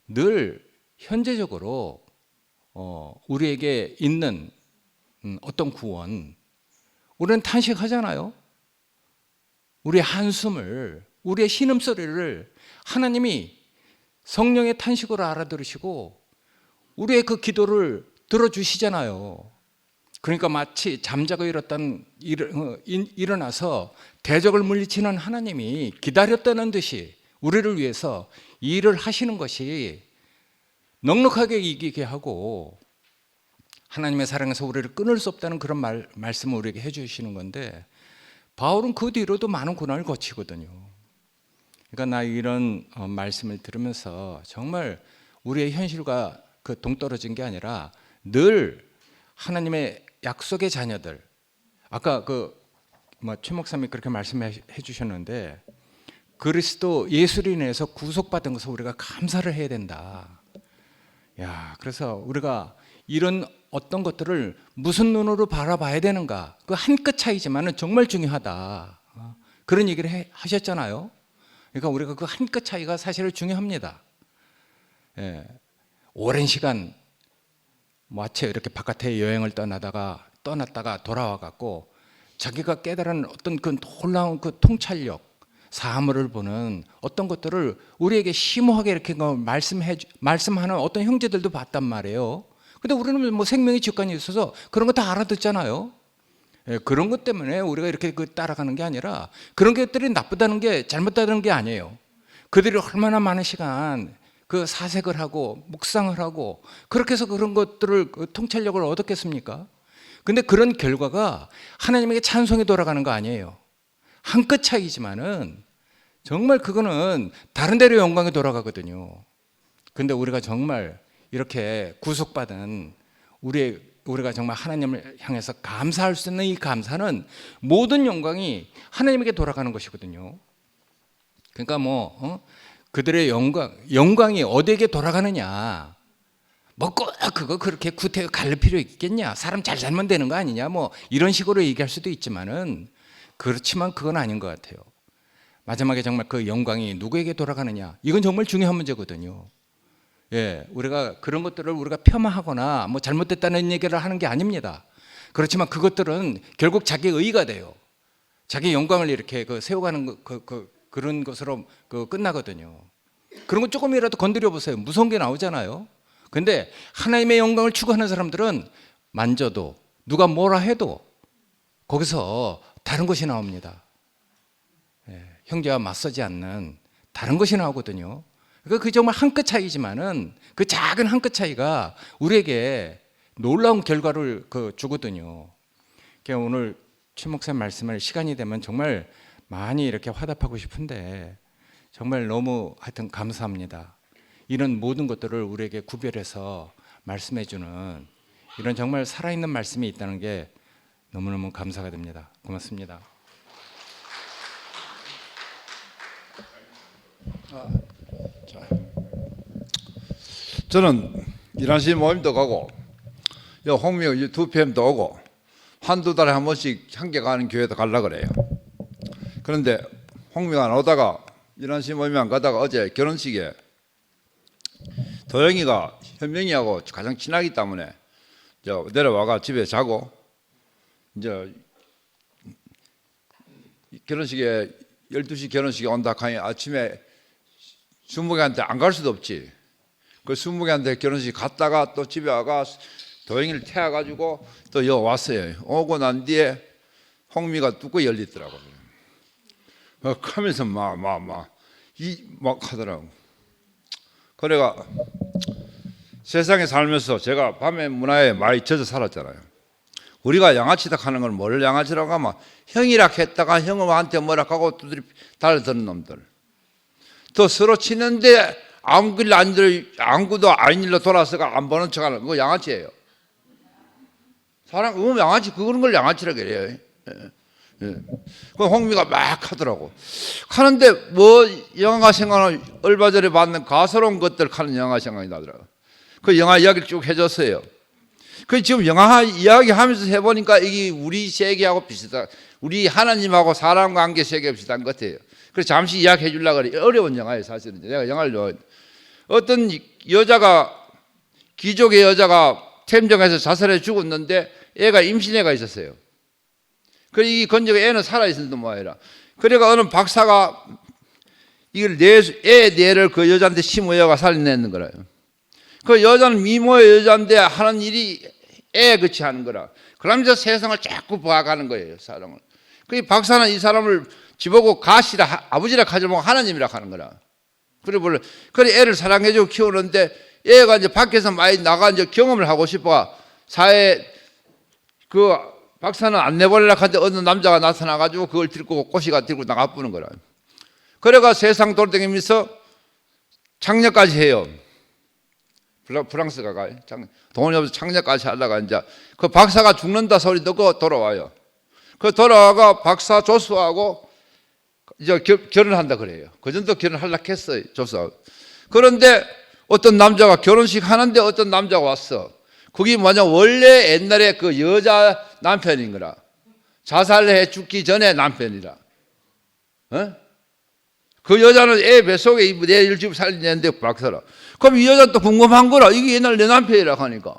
Speaker 14: 늘 현재적으로 우리에게 있는 어떤 구원, 우리는 탄식하잖아요. 우리의 한숨을, 우리의 신음소리를 하나님이 성령의 탄식으로 알아들으시고 우리의 그 기도를 들어주시잖아요. 그러니까 마치 잠자고 일어나서 대적을 물리치는 하나님이 기다렸다는 듯이 우리를 위해서 일을 하시는 것이 넉넉하게 이기게 하고 하나님의 사랑에서 우리를 끊을 수 없다는 그런 말씀을 우리에게 해주시는 건데 바울은 그 뒤로도 많은 고난을 거치거든요. 그러니까 나 이런 말씀을 들으면서 정말 우리의 현실과 동떨어진 게 아니라 늘 하나님의 약속의 자녀들, 아까 최 목사님이 그렇게 말씀해 주셨는데 그리스도 예수로 인해서 구속받은 것을 우리가 감사를 해야 된다. 야, 그래서 우리가 이런 어떤 것들을 무슨 눈으로 바라봐야 되는가, 그 한 끗 차이지만은 정말 중요하다. 그런 얘기를 하셨잖아요. 그러니까 우리가 그 한 끗 차이가 사실 중요합니다. 예. 오랜 시간 마치 이렇게 바깥에 여행을 떠났다가 돌아와 갖고 자기가 깨달은 어떤 그 놀라운 그 통찰력, 사물을 보는 어떤 것들을 우리에게 심오하게 이렇게 말씀하는 어떤 형제들도 봤단 말이에요. 근데 우리는 뭐 생명의 직관이 있어서 그런 거 다 알아듣잖아요. 예, 그런 것 때문에 우리가 이렇게 따라가는 게 아니라 그런 것들이 나쁘다는 게 잘못다는 게 아니에요. 그들이 얼마나 많은 시간 그 사색을 하고 묵상을 하고 그렇게 해서 그런 것들을 그 통찰력을 얻었겠습니까? 근데 그런 결과가 하나님에게 찬송이 돌아가는 거 아니에요. 한 끗 차이지만은 정말 그거는 다른 데로 영광이 돌아가거든요. 근데 우리가 정말 이렇게 구속받은 우리가 정말 하나님을 향해서 감사할 수 있는 이 감사는 모든 영광이 하나님에게 돌아가는 것이거든요. 그러니까 그들의 영광이 어디에게 돌아가느냐? 뭐 꼭 그거 그렇게 구태여 갈 필요 있겠냐? 사람 잘 살면 되는 거 아니냐? 뭐 이런 식으로 얘기할 수도 있지만은 그렇지만 그건 아닌 것 같아요. 마지막에 정말 그 영광이 누구에게 돌아가느냐? 이건 정말 중요한 문제거든요. 예, 우리가 그런 것들을 우리가 폄하하거나 뭐 잘못됐다는 얘기를 하는 게 아닙니다. 그렇지만 그것들은 결국 자기 의가 돼요. 자기 영광을 이렇게 세워가는 그런 것으로 끝나거든요. 그런 거 조금이라도 건드려 보세요. 무서운 게 나오잖아요. 근데 하나님의 영광을 추구하는 사람들은 만져도 누가 뭐라 해도 거기서 다른 것이 나옵니다. 예, 형제와 맞서지 않는 다른 것이 나오거든요. 그 정말 한 끗 차이지만은 그 작은 한 끗 차이가 우리에게 놀라운 결과를 주거든요. 오늘 최 목사님 말씀을 시간이 되면 정말 많이 이렇게 화답하고 싶은데 정말 너무 하여튼 감사합니다. 이런 모든 것들을 우리에게 구별해서 말씀해 주는 이런 정말 살아있는 말씀이 있다는 게 너무너무 감사가 됩니다. 고맙습니다.
Speaker 15: 저는 이란시 모임도 가고 홍미호 2PM도 오고 한두 달에 한 번씩 함께 가는 교회도 가려고 그래요. 그런데 홍미가 안 오다가 이란시 모임에 안 가다가 어제 결혼식에 도영이가 현명이하고 가장 친하기 때문에 내려와가 집에 자고 이제 결혼식에 12시 결혼식에 온다 하니 아침에 순복이한테 안 갈 수도 없지. 그 순복이한테 결혼식 갔다가 또 집에 와가 도영이를 태워가지고 또 여기 왔어요. 오고 난 뒤에 홍미가 뚜껑 열리더라고요. 하면서 막 하더라고. 그래가 세상에 살면서 제가 밤의 문화에 많이 젖어 살았잖아요. 우리가 양아치다 하는 건 뭘 양아치라고 하면 형이라 했다가 형한테 뭐라 하고 두드리 달려드는 놈들. 또 서로 치는데 아무것도 아닌 일로 돌아서가 안 보는 척하는 그거 양아치예요. 사람 그거 양아치 그런 걸 양아치라 그래요. 예. 그 홍미가 막 하더라고. 하는데 뭐 영화 생각은 얼마 전에 봤는 가소로운 것들 하는 영화 생각이 나더라고. 그 영화 이야기를 쭉 해줬어요. 그 지금 영화 이야기 하면서 해보니까 이게 우리 세계하고 비슷하다. 우리 하나님하고 사람 관계 세계가 비슷한 것 같아요. 그래서 잠시 이야기해 주려고 그래. 어려운 영화예요, 사실은. 내가 영화를 좋아해요. 어떤 여자가, 귀족의 여자가 템정에서 자살해 죽었는데 애가 임신애가 있었어요. 그래, 이 건조가 애는 살아있었는데 뭐해라. 그래가 어느 박사가 이걸 애 뇌를 그 여자한테 심어여가 살려내는 거라요. 그 여자는 미모의 여자인데 하는 일이 애 그치 하는 거라. 그러면서 세상을 자꾸 봐가는 거예요, 사람을. 그 박사는 이 사람을 집어고 가시라, 아버지라 하지 말고 하나님이라 하는 거라. 그래 애를 사랑해주고 키우는데 애가 이제 밖에서 많이 나가 이제 경험을 하고 싶어. 사회 그 박사는 안 내버리라 하는데 어느 남자가 나타나가지고 그걸 들고 꼬시가 들고 나가보는 거라. 그래가 세상 돌아다니면서 창녀까지 해요. 프랑스가 가요. 돈이 없어서 창녀까지 하다가 이제 그 박사가 죽는다 소리 듣고 돌아와요. 그 돌아와가 박사 조수하고 이제 결혼한다 그래요. 그 정도 결혼하려고 했어요, 조수하고. 그런데 어떤 남자가 결혼식 하는데 어떤 남자가 왔어. 그게 뭐냐, 원래 옛날에 그 여자 남편인 거라. 자살해 죽기 전에 남편이라. 어? 그 여자는 애 뱃속에 내 집 살리는데 박사라. 그럼 이 여자 또 궁금한 거라. 이게 옛날 내 남편이라 하니까.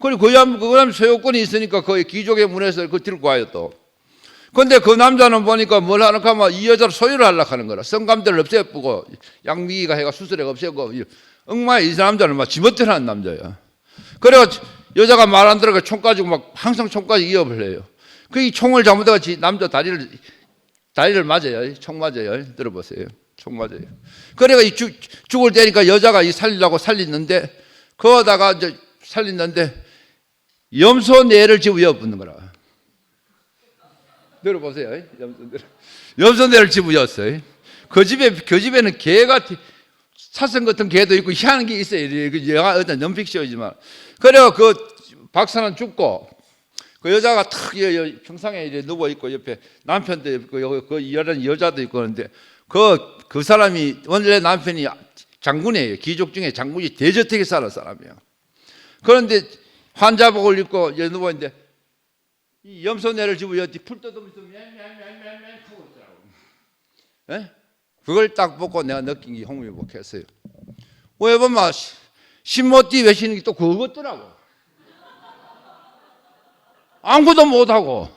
Speaker 15: 그리고 그 남자 소유권이 있으니까 거의 귀족의 문에서 그 들고 와요 또. 근데 그 남자는 보니까 뭘 하는가 하면 이 여자를 소유를 하려고 하는 거라. 성감대를 없애고 양미기가 해가 수술해가 없애고 엉망에 이 남자는 막 지멋대로 하는 남자야. 그래가 여자가 말 안 들어가 총 가지고 막 항상 총까지 이어을 해요. 그 이 총을 잘못해가 남자 다리를 맞아요. 총 맞아요. 들어보세요. 총 맞아요. 그래가 죽을 때니까 여자가 살리려고 살리는데 그러다가 이제 살리는데 염소뇌를 집어 붙는 거라. 들어보세요. 염소뇌를 집어였어요. 그 집에는 개가 사슴 같은 개도 있고 희한한 게 있어요. 그 영화 어떤 넘픽션이지만. 그래가 그 박사는 죽고 그 여자가 탁 평상에 이제 누워 있고 옆에 남편도 있고 그 여자도 있고 그런데 그 사람이 원래 남편이 장군이에요. 귀족 중에 장군이 대저택에 사는 사람이에요. 그런데 환자복을 입고 누워 있는데 이 염소뇌를 집어 풀 뜯으면서 맨맨맨맨맨 하고 있더라고. 예? 그걸 딱 보고 내가 느낀 게 홍미복했어요. 왜 보면 신모띠 외치는 게 또 그것더라고. 아무것도 못하고,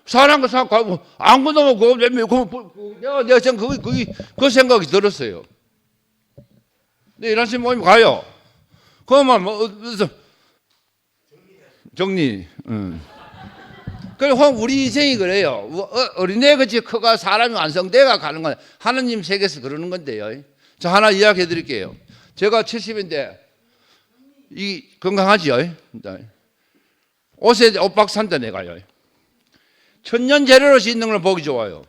Speaker 15: 사람과 생각하고 아무것도 못하고 내가 지금 그 생각이 들었어요. 근데 이런 모임 가요. 그러면 어디서 정리. 그리고 우리 인생이 그래요. 어린애 같이 커가 사람이 완성돼가 가는 건 하느님 세계에서 그러는 건데요. 저 하나 이야기해 드릴게요. 제가 70인데 이 건강하지요. 옷박 산다 내가요. 천년 재래로 짓는 걸 보기 좋아요.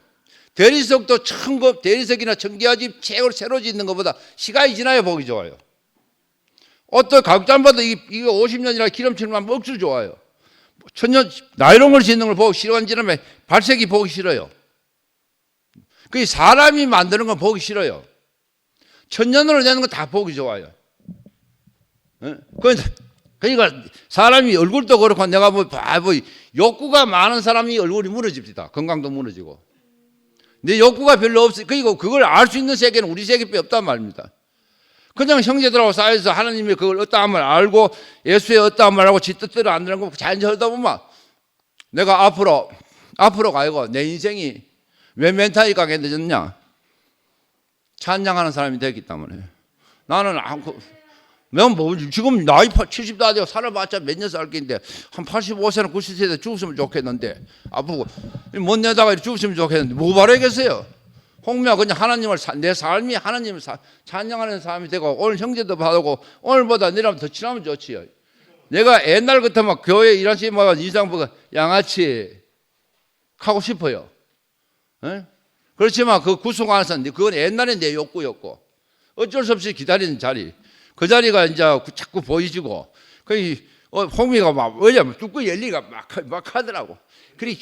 Speaker 15: 대리석도 대리석이나 청기화집 새로 짓는 것보다 시간이 지나야 보기 좋아요. 옷도 가격장보다 이게 50년이나 기름칠만 억수로 좋아요. 천년 나이롱을 짓는 걸 보고 시간 지나면 발색이 보기 싫어요. 그 사람이 만드는 건 보기 싫어요. 천년으로 내는 건 다 보기 좋아요. 그러니까 사람이 얼굴도 그렇고 내가 욕구가 많은 사람이 얼굴이 무너집니다. 건강도 무너지고. 내 욕구가 별로 없어요. 그리고 그걸 알 수 있는 세계는 우리 세계밖에 없단 말입니다. 그냥 형제들하고 쌓여서 하나님이 그걸 어떠함을 알고 예수의 어떠함을 알고 지 뜻대로 안 되는 거 자연스레 하다 보면 내가 앞으로 가고 내 인생이 왜 멘탈이 강해졌냐? 찬양하는 사람이 되기 때문에. 나는 지금 나이 70도 안 되고 살아봤자 몇 년 살 건데 한 85세나 90세 죽었으면 좋겠는데 아프고 못 내다가 죽었으면 좋겠는데 뭐 바라겠어요? 홍미야 그냥 하나님을 내 삶이 하나님을 찬양하는 사람이 되고 오늘 형제도 받고 오늘보다 내일하면 더 친하면 좋지요. 내가 옛날 같으면 교회 일하시면 인상 보고 양아치 하고 싶어요. 에? 그렇지만 그 구속 안에서 그건 옛날에 내 욕구였고 어쩔 수 없이 기다리는 자리 그 자리가 이제 자꾸 보이지고 홍미가 막 왜냐면 뚜껑 열리가 막 하더라고. 그래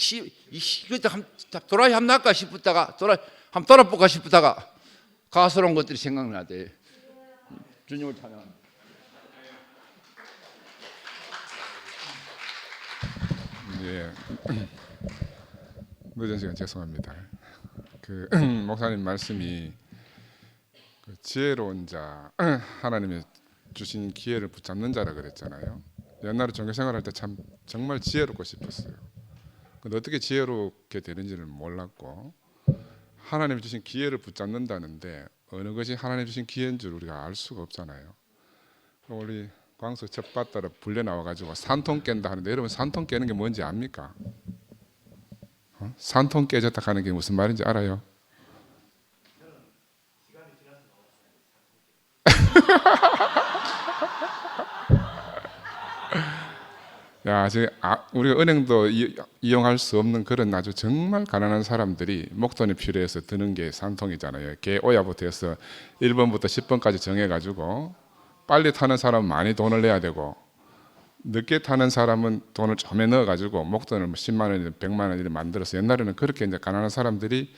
Speaker 15: 도라이 한번 할까 싶었다가 한번 돌아볼까 싶다가 가스로운 것들이 생각나대. 주님을 찬양합니다.
Speaker 16: 예. 늦은 시간 죄송합니다. 목사님 말씀이 지혜로운 자, 하나님이 주신 기회를 붙잡는 자라 그랬잖아요. 옛날에 종교생활할 때 참 정말 지혜롭고 싶었어요. 근데 어떻게 지혜롭게 되는지를 몰랐고 하나님이 주신 기회를 붙잡는다는데 어느 것이 하나님 주신 기회인 줄 우리가 알 수가 없잖아요. 우리 광수 첩밭따라 불려 나와가지고 산통 깬다 하는데 여러분 산통 깨는 게 뭔지 압니까? 산통 깨졌다 하는 게 무슨 말인지 알아요? 야, 우리가 은행도 이용할 수 없는 그런 아주 정말 가난한 사람들이 목돈이 필요해서 드는 게 산통이잖아요. 개오야부터 해서 1번부터 10번까지 정해가지고 빨리 타는 사람은 많이 돈을 내야 되고 늦게 타는 사람은 돈을 좀에 넣어가지고 목돈을 10만 원이든 100만 원이든 만들어서 옛날에는 그렇게 이제 가난한 사람들이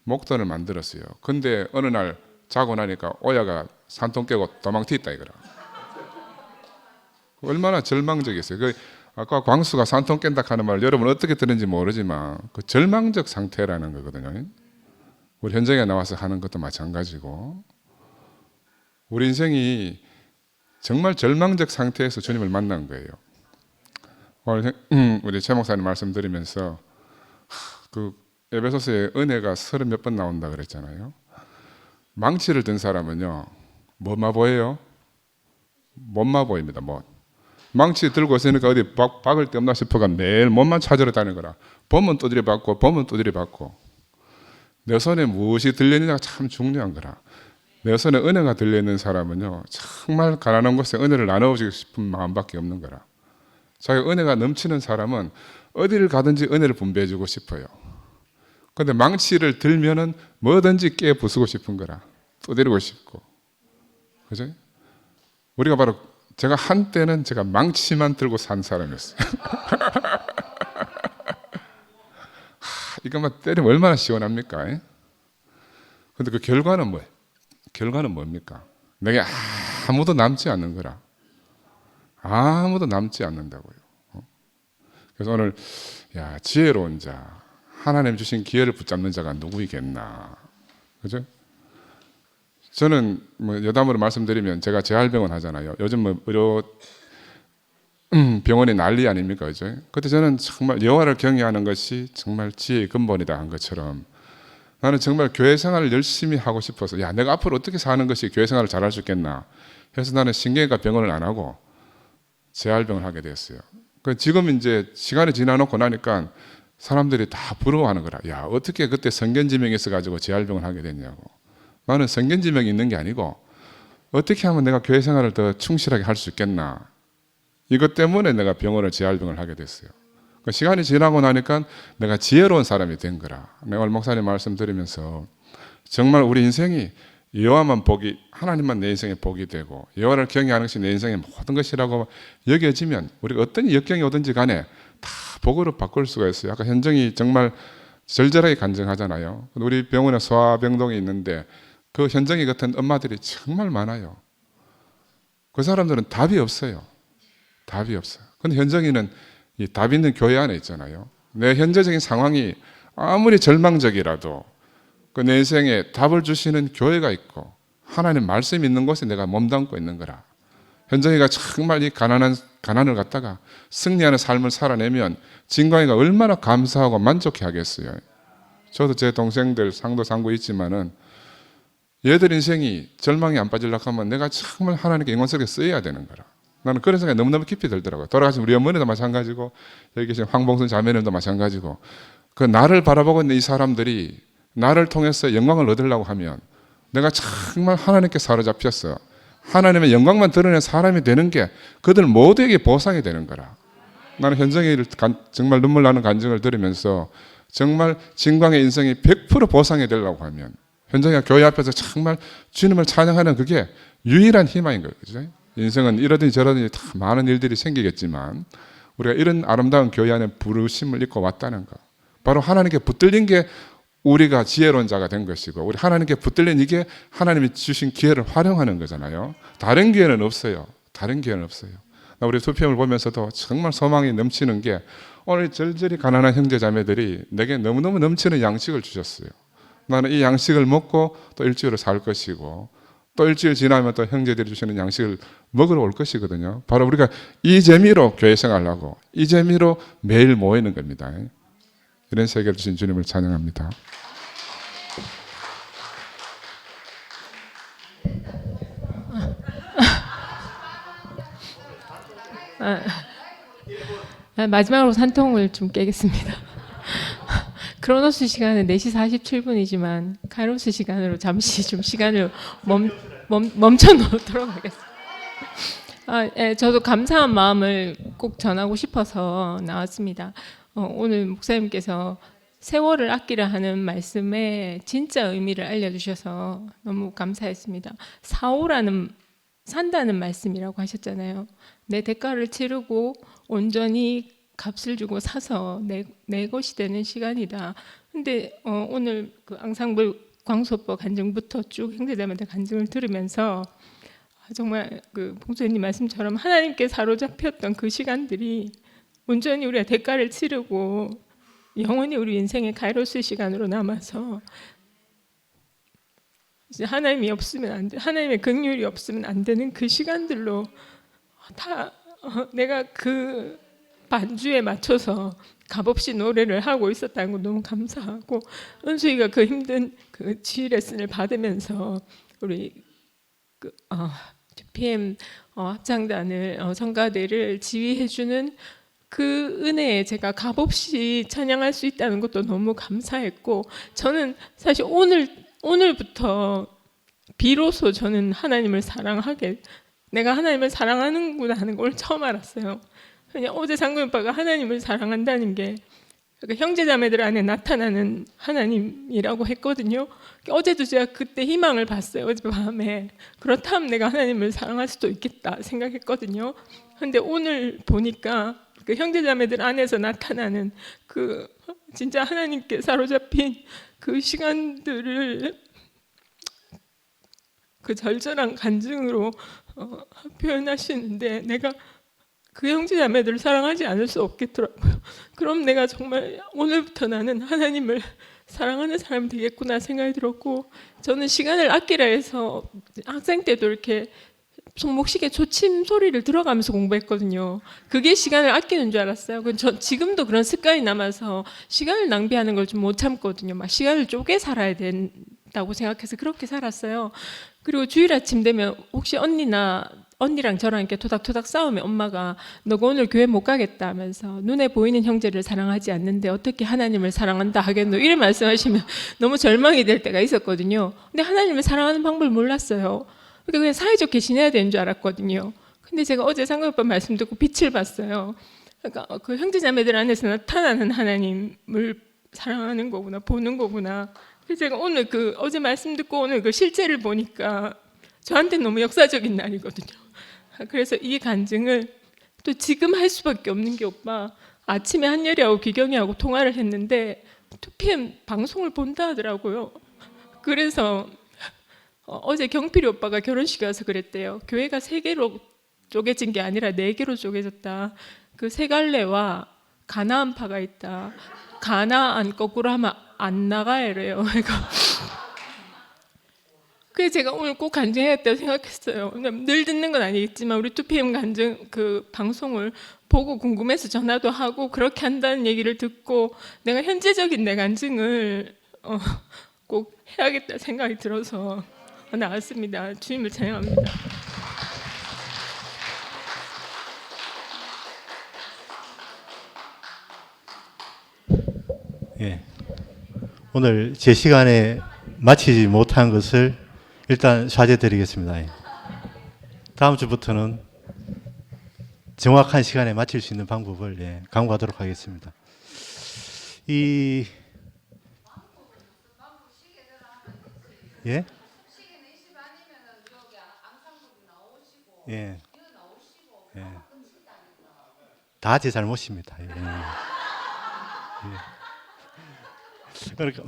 Speaker 16: 목돈을 만들었어요. 근데 어느 날 자고 나니까 오야가 산통 깨고 도망튀었다 이거라. 얼마나 절망적이었어요. 아까 광수가 산통 깬다 하는 말 여러분 어떻게 들은지 모르지만 그 절망적 상태라는 거거든요. 우리 현장에 나와서 하는 것도 마찬가지고, 우리 인생이 정말 절망적 상태에서 주님을 만난 거예요. 오늘 우리 최 목사님 말씀드리면서 그 에베소서에 은혜가 30몇 번 나온다 그랬잖아요. 망치를 든 사람은요, 뭐만 보여요? 못만 보입니다. 못. 망치 들고 있으니까 어디 박을 데 없나 싶어가 매일 못만 찾으러 다니는 거라. 보면 두드려 받고 보면 두드려 받고. 내 손에 무엇이 들려있느냐가 참 중요한 거라. 내 손에 은혜가 들려있는 사람은요, 정말 가난한 곳에 은혜를 나눠주고 싶은 마음밖에 없는 거라. 자기 은혜가 넘치는 사람은 어디를 가든지 은혜를 분배해주고 싶어요. 그런데 망치를 들면은 뭐든지 깨 부수고 싶은 거라. 두드리고 싶고. 그죠? 우리가 바로, 제가 한때는 제가 망치만 들고 산 사람이었어요. 이것만 때리면 얼마나 시원합니까? 그런데 그 결과는 뭐예요? 결과는 뭡니까? 내게 아무도 남지 않는 거라. 아무도 남지 않는다고요. 그래서 오늘, 야, 지혜로운 자, 하나님 주신 기회를 붙잡는 자가 누구이겠나. 그죠? 저는 뭐 여담으로 말씀드리면, 제가 재활병원 하잖아요. 요즘 뭐 의료 병원이 난리 아닙니까? 그죠? 그때 저는 정말 여호와를 경외하는 것이 정말 지혜의 근본이다 한 것처럼, 나는 정말 교회 생활을 열심히 하고 싶어서, 야, 내가 앞으로 어떻게 사는 것이 교회 생활을 잘할 수 있겠나 해서 나는 신경외과 병원을 안 하고 재활병을 하게 됐어요. 지금 이제 시간이 지나놓고 나니까 사람들이 다 부러워하는 거라. 야, 어떻게 그때 성견지명이 있어가지고 재활병을 하게 됐냐고. 나는 성견지명이 있는 게 아니고, 어떻게 하면 내가 교회 생활을 더 충실하게 할 수 있겠나. 이것 때문에 내가 병원을 재활병을 하게 됐어요. 시간이 지나고 나니까 내가 지혜로운 사람이 된 거라. 내가 오늘 목사님 말씀 들으면서 정말 우리 인생이 여호와만 복이, 하나님만 내 인생의 복이 되고 여호와를 경외하는 것이 내 인생의 모든 것이라고 여겨지면 우리가 어떤 역경이 오든지 간에 다 복으로 바꿀 수가 있어요. 아까 현정이 정말 절절하게 간증하잖아요. 우리 병원에 소아병동이 있는데 그 현정이 같은 엄마들이 정말 많아요. 그 사람들은 답이 없어요. 답이 없어요. 근데 현정이는 이 답 있는 교회 안에 있잖아요. 내 현재적인 상황이 아무리 절망적이라도 그 내 인생에 답을 주시는 교회가 있고 하나님 말씀이 있는 곳에 내가 몸담고 있는 거라. 현정이가 정말 이 가난을 갖다가 승리하는 삶을 살아내면 진광이가 얼마나 감사하고 만족해 하겠어요. 저도 제 동생들 상도 상고 있지만은 얘들 인생이 절망이 안 빠지려고 하면 내가 정말 하나님께 영광스럽게 쓰여야 되는 거라. 나는 그런 생각이 너무너무 깊이 들더라고요. 돌아가신 우리 어머니도 마찬가지고 여기 계신 황봉순 자매님도 마찬가지고, 그 나를 바라보고 있는 이 사람들이 나를 통해서 영광을 얻으려고 하면 내가 정말 하나님께 사로잡혔어. 하나님의 영광만 드러낸 사람이 되는 게 그들 모두에게 보상이 되는 거라. 나는 현정이를 정말 눈물 나는 간증을 들으면서 정말 진광의 인생이 100% 보상이 되려고 하면 현정이가 교회 앞에서 정말 주님을 찬양하는 그게 유일한 희망인 거예요. 그죠? 인생은 이러든지 저러든지 다 많은 일들이 생기겠지만 우리가 이런 아름다운 교회 안에 부르심을 입고 왔다는 거, 바로 하나님께 붙들린 게 우리가 지혜로운 자가 된 것이고, 우리 하나님께 붙들린 이게 하나님이 주신 기회를 활용하는 거잖아요. 다른 기회는 없어요. 다른 기회는 없어요. 우리 수평을 보면서도 정말 소망이 넘치는 게 오늘 절절히 가난한 형제 자매들이 내게 너무너무 넘치는 양식을 주셨어요. 나는 이 양식을 먹고 또 일주일을 살 것이고 또 일주일 지나면 또 형제들이 주시는 양식을 먹으러 올 것이거든요. 바로 우리가 이 재미로 교회 생활을 하고 이 재미로 매일 모이는 겁니다. 이런 세계를 주신 주님을 찬양합니다.
Speaker 17: 마지막으로 산통을 좀 깨겠습니다. 크로노스 시간은 4시 47분이지만 카이로스 시간으로 잠시 좀 시간을 멈춰 놓도록 하겠습니다. 저도 감사한 마음을 꼭 전하고 싶어서 나왔습니다. 오늘 목사님께서 세월을 아끼라 하는 말씀에 진짜 의미를 알려주셔서 너무 감사했습니다. 산다는 말씀이라고 하셨잖아요. 내 대가를 치르고 온전히 값을 주고 사서 내 것이 되는 시간이다. 근데 오늘 그 앙상블 광소법 간증부터 쭉 형제자매들 간증을 들으면서 정말 그 봉수님 말씀처럼 하나님께 사로잡혔던 그 시간들이 온전히 우리가 대가를 치르고 영원히 우리 인생의 카이로스 시간으로 남아서 이제 하나님이 없으면 안 돼, 하나님의 긍휼이 없으면 안 되는 그 시간들로 다 내가 그 반주에 맞춰서 값없이 노래를 하고 있었다는 거 너무 감사하고, 은수이가 그 힘든 그 지휘 레슨을 받으면서 우리 PM 합창단을 성가대를 지휘해주는 그 은혜에 제가 값없이 찬양할 수 있다는 것도 너무 감사했고, 저는 사실 오늘부터 비로소 저는 하나님을 내가 하나님을 사랑하는구나 하는 걸 처음 알았어요. 그냥 어제 상근 오빠가 하나님을 사랑한다는 게 그러니까 형제자매들 안에 나타나는 하나님이라고 했거든요. 어제도 제가 그때 희망을 봤어요. 어젯밤에. 그렇다면 내가 하나님을 사랑할 수도 있겠다 생각했거든요. 근데 오늘 보니까 그 형제자매들 안에서 나타나는 그 진짜 하나님께 사로잡힌 그 시간들을 그 절절한 간증으로 표현하시는데, 내가 그 형제자매들을 사랑하지 않을 수 없겠더라고요. 그럼 내가 정말 오늘부터 나는 하나님을 사랑하는 사람이 되겠구나 생각이 들었고, 저는 시간을 아끼라 해서 학생 때도 이렇게 손목시계 초침 소리를 들어가면서 공부했거든요. 그게 시간을 아끼는 줄 알았어요. 저 지금도 그런 습관이 남아서 시간을 낭비하는 걸 좀 못 참거든요. 막 시간을 쪼개 살아야 된다고 생각해서 그렇게 살았어요. 그리고 주일 아침 되면 혹시 언니랑 저랑 이렇게 토닥토닥 싸우면 엄마가 너가 오늘 교회 못 가겠다 하면서 눈에 보이는 형제를 사랑하지 않는데 어떻게 하나님을 사랑한다 하겠노, 이런 말씀하시면 너무 절망이 될 때가 있었거든요. 근데 하나님을 사랑하는 방법을 몰랐어요. 그러니까 그냥 사이좋게 지내야 되는 줄 알았거든요. 근데 제가 어제 상근 오빠 말씀 듣고 빛을 봤어요. 그러니까 그 형제자매들 안에서 나타나는 하나님을 사랑하는 거구나, 보는 거구나. 그래서 제가 오늘 어제 말씀 듣고 오늘 그 실제를 보니까 저한테 너무 역사적인 날이거든요. 그래서 이 간증을 또 지금 할 수밖에 없는 게, 오빠 아침에 한예리하고 기경이하고 통화를 했는데 2PM 방송을 본다 하더라고요. 그래서 어제 경필이 오빠가 결혼식에 와서 그랬대요. 교회가 3개로 쪼개진 게 아니라 4개로 쪼개졌다. 그 세 갈래와 가나안파가 있다. 가나안 거꾸로 하면 안 나가래요. 그래서 제가 오늘 꼭 간증해야겠다고 생각했어요. 늘 듣는 건 아니겠지만 우리 2PM 간증 그 방송을 보고 궁금해서 전화도 하고 그렇게 한다는 얘기를 듣고 내가 현재적인 내 간증을 꼭 해야겠다 생각이 들어서 나왔습니다. 주님을 찬양합니다.
Speaker 2: 예. 오늘 제 시간에 마치지 못한 것을 일단 사죄드리겠습니다. 예. 다음 주부터는 정확한 시간에 마칠 수 있는 방법을 강구하도록 하겠습니다. 예? 예. 예. 다 제 잘못입니다. 예. 그러니까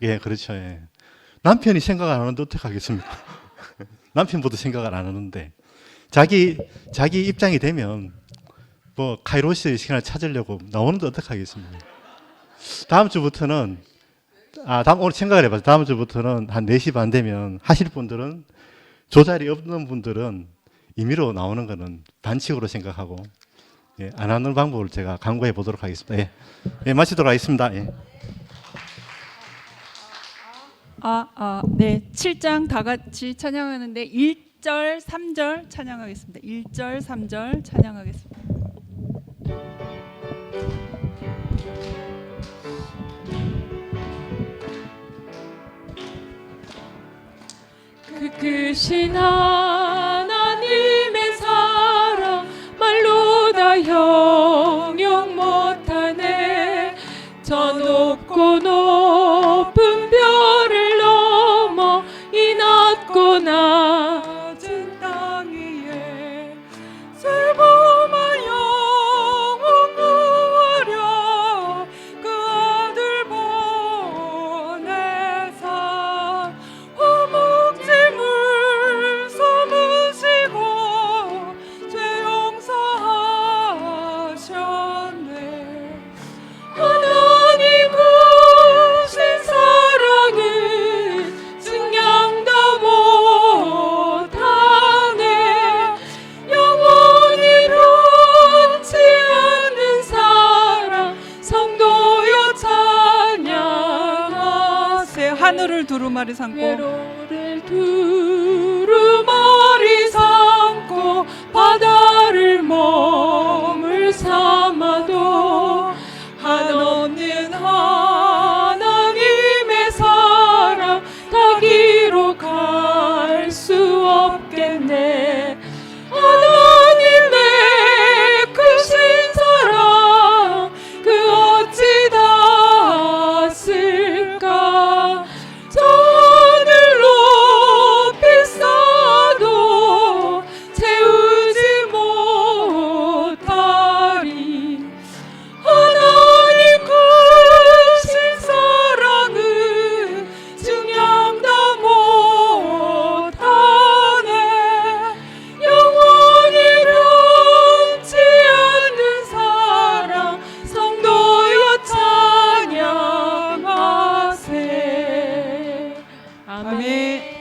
Speaker 2: 예, 그렇죠. 예. 남편이 생각 안 하는데 어떻게 하겠습니까? 남편보다 생각을 안 하는데 자기 입장이 되면 뭐 카이로스의 시간을 찾으려고 나오는데 어떻게 하겠습니까? 다음 주부터는 오늘 생각을 해봐서 다음 주부터는 한 4시 반 되면 하실 분들은 조자리 없는 분들은 임의로 나오는 거는 반칙으로 생각하고 안 하는 방법을 제가 강구해 보도록 하겠습니다. 마치도록 하겠습니다.
Speaker 1: 네. 7장 다 같이 찬양하는데 1절, 3절 찬양하겠습니다. 1절, 3절 찬양하겠습니다.
Speaker 17: 그 크신 하나님의 사랑 말로 다 형용 못하네. 저 높고 높은 별을 넘어 이 낮고 낮은 땅 위에 슬픔한 영혼 구하려 그 아들 보내사 허목짐을 삼은
Speaker 1: 두루마리 삼고
Speaker 17: 회로를 두루마리 삼고 바다를 몸을 삼아도 한없는 하나님의 사랑 다 기록할 수 없겠네. 하나님의 크신 사랑 그 어찌 닿았을까. 저 하늘 높이 쌓아도 채우지 못하리. 하나님 크신 사랑은 증량다 못하네. 영원히 변치 않는 사랑 성도여 찬양하세. 아멘.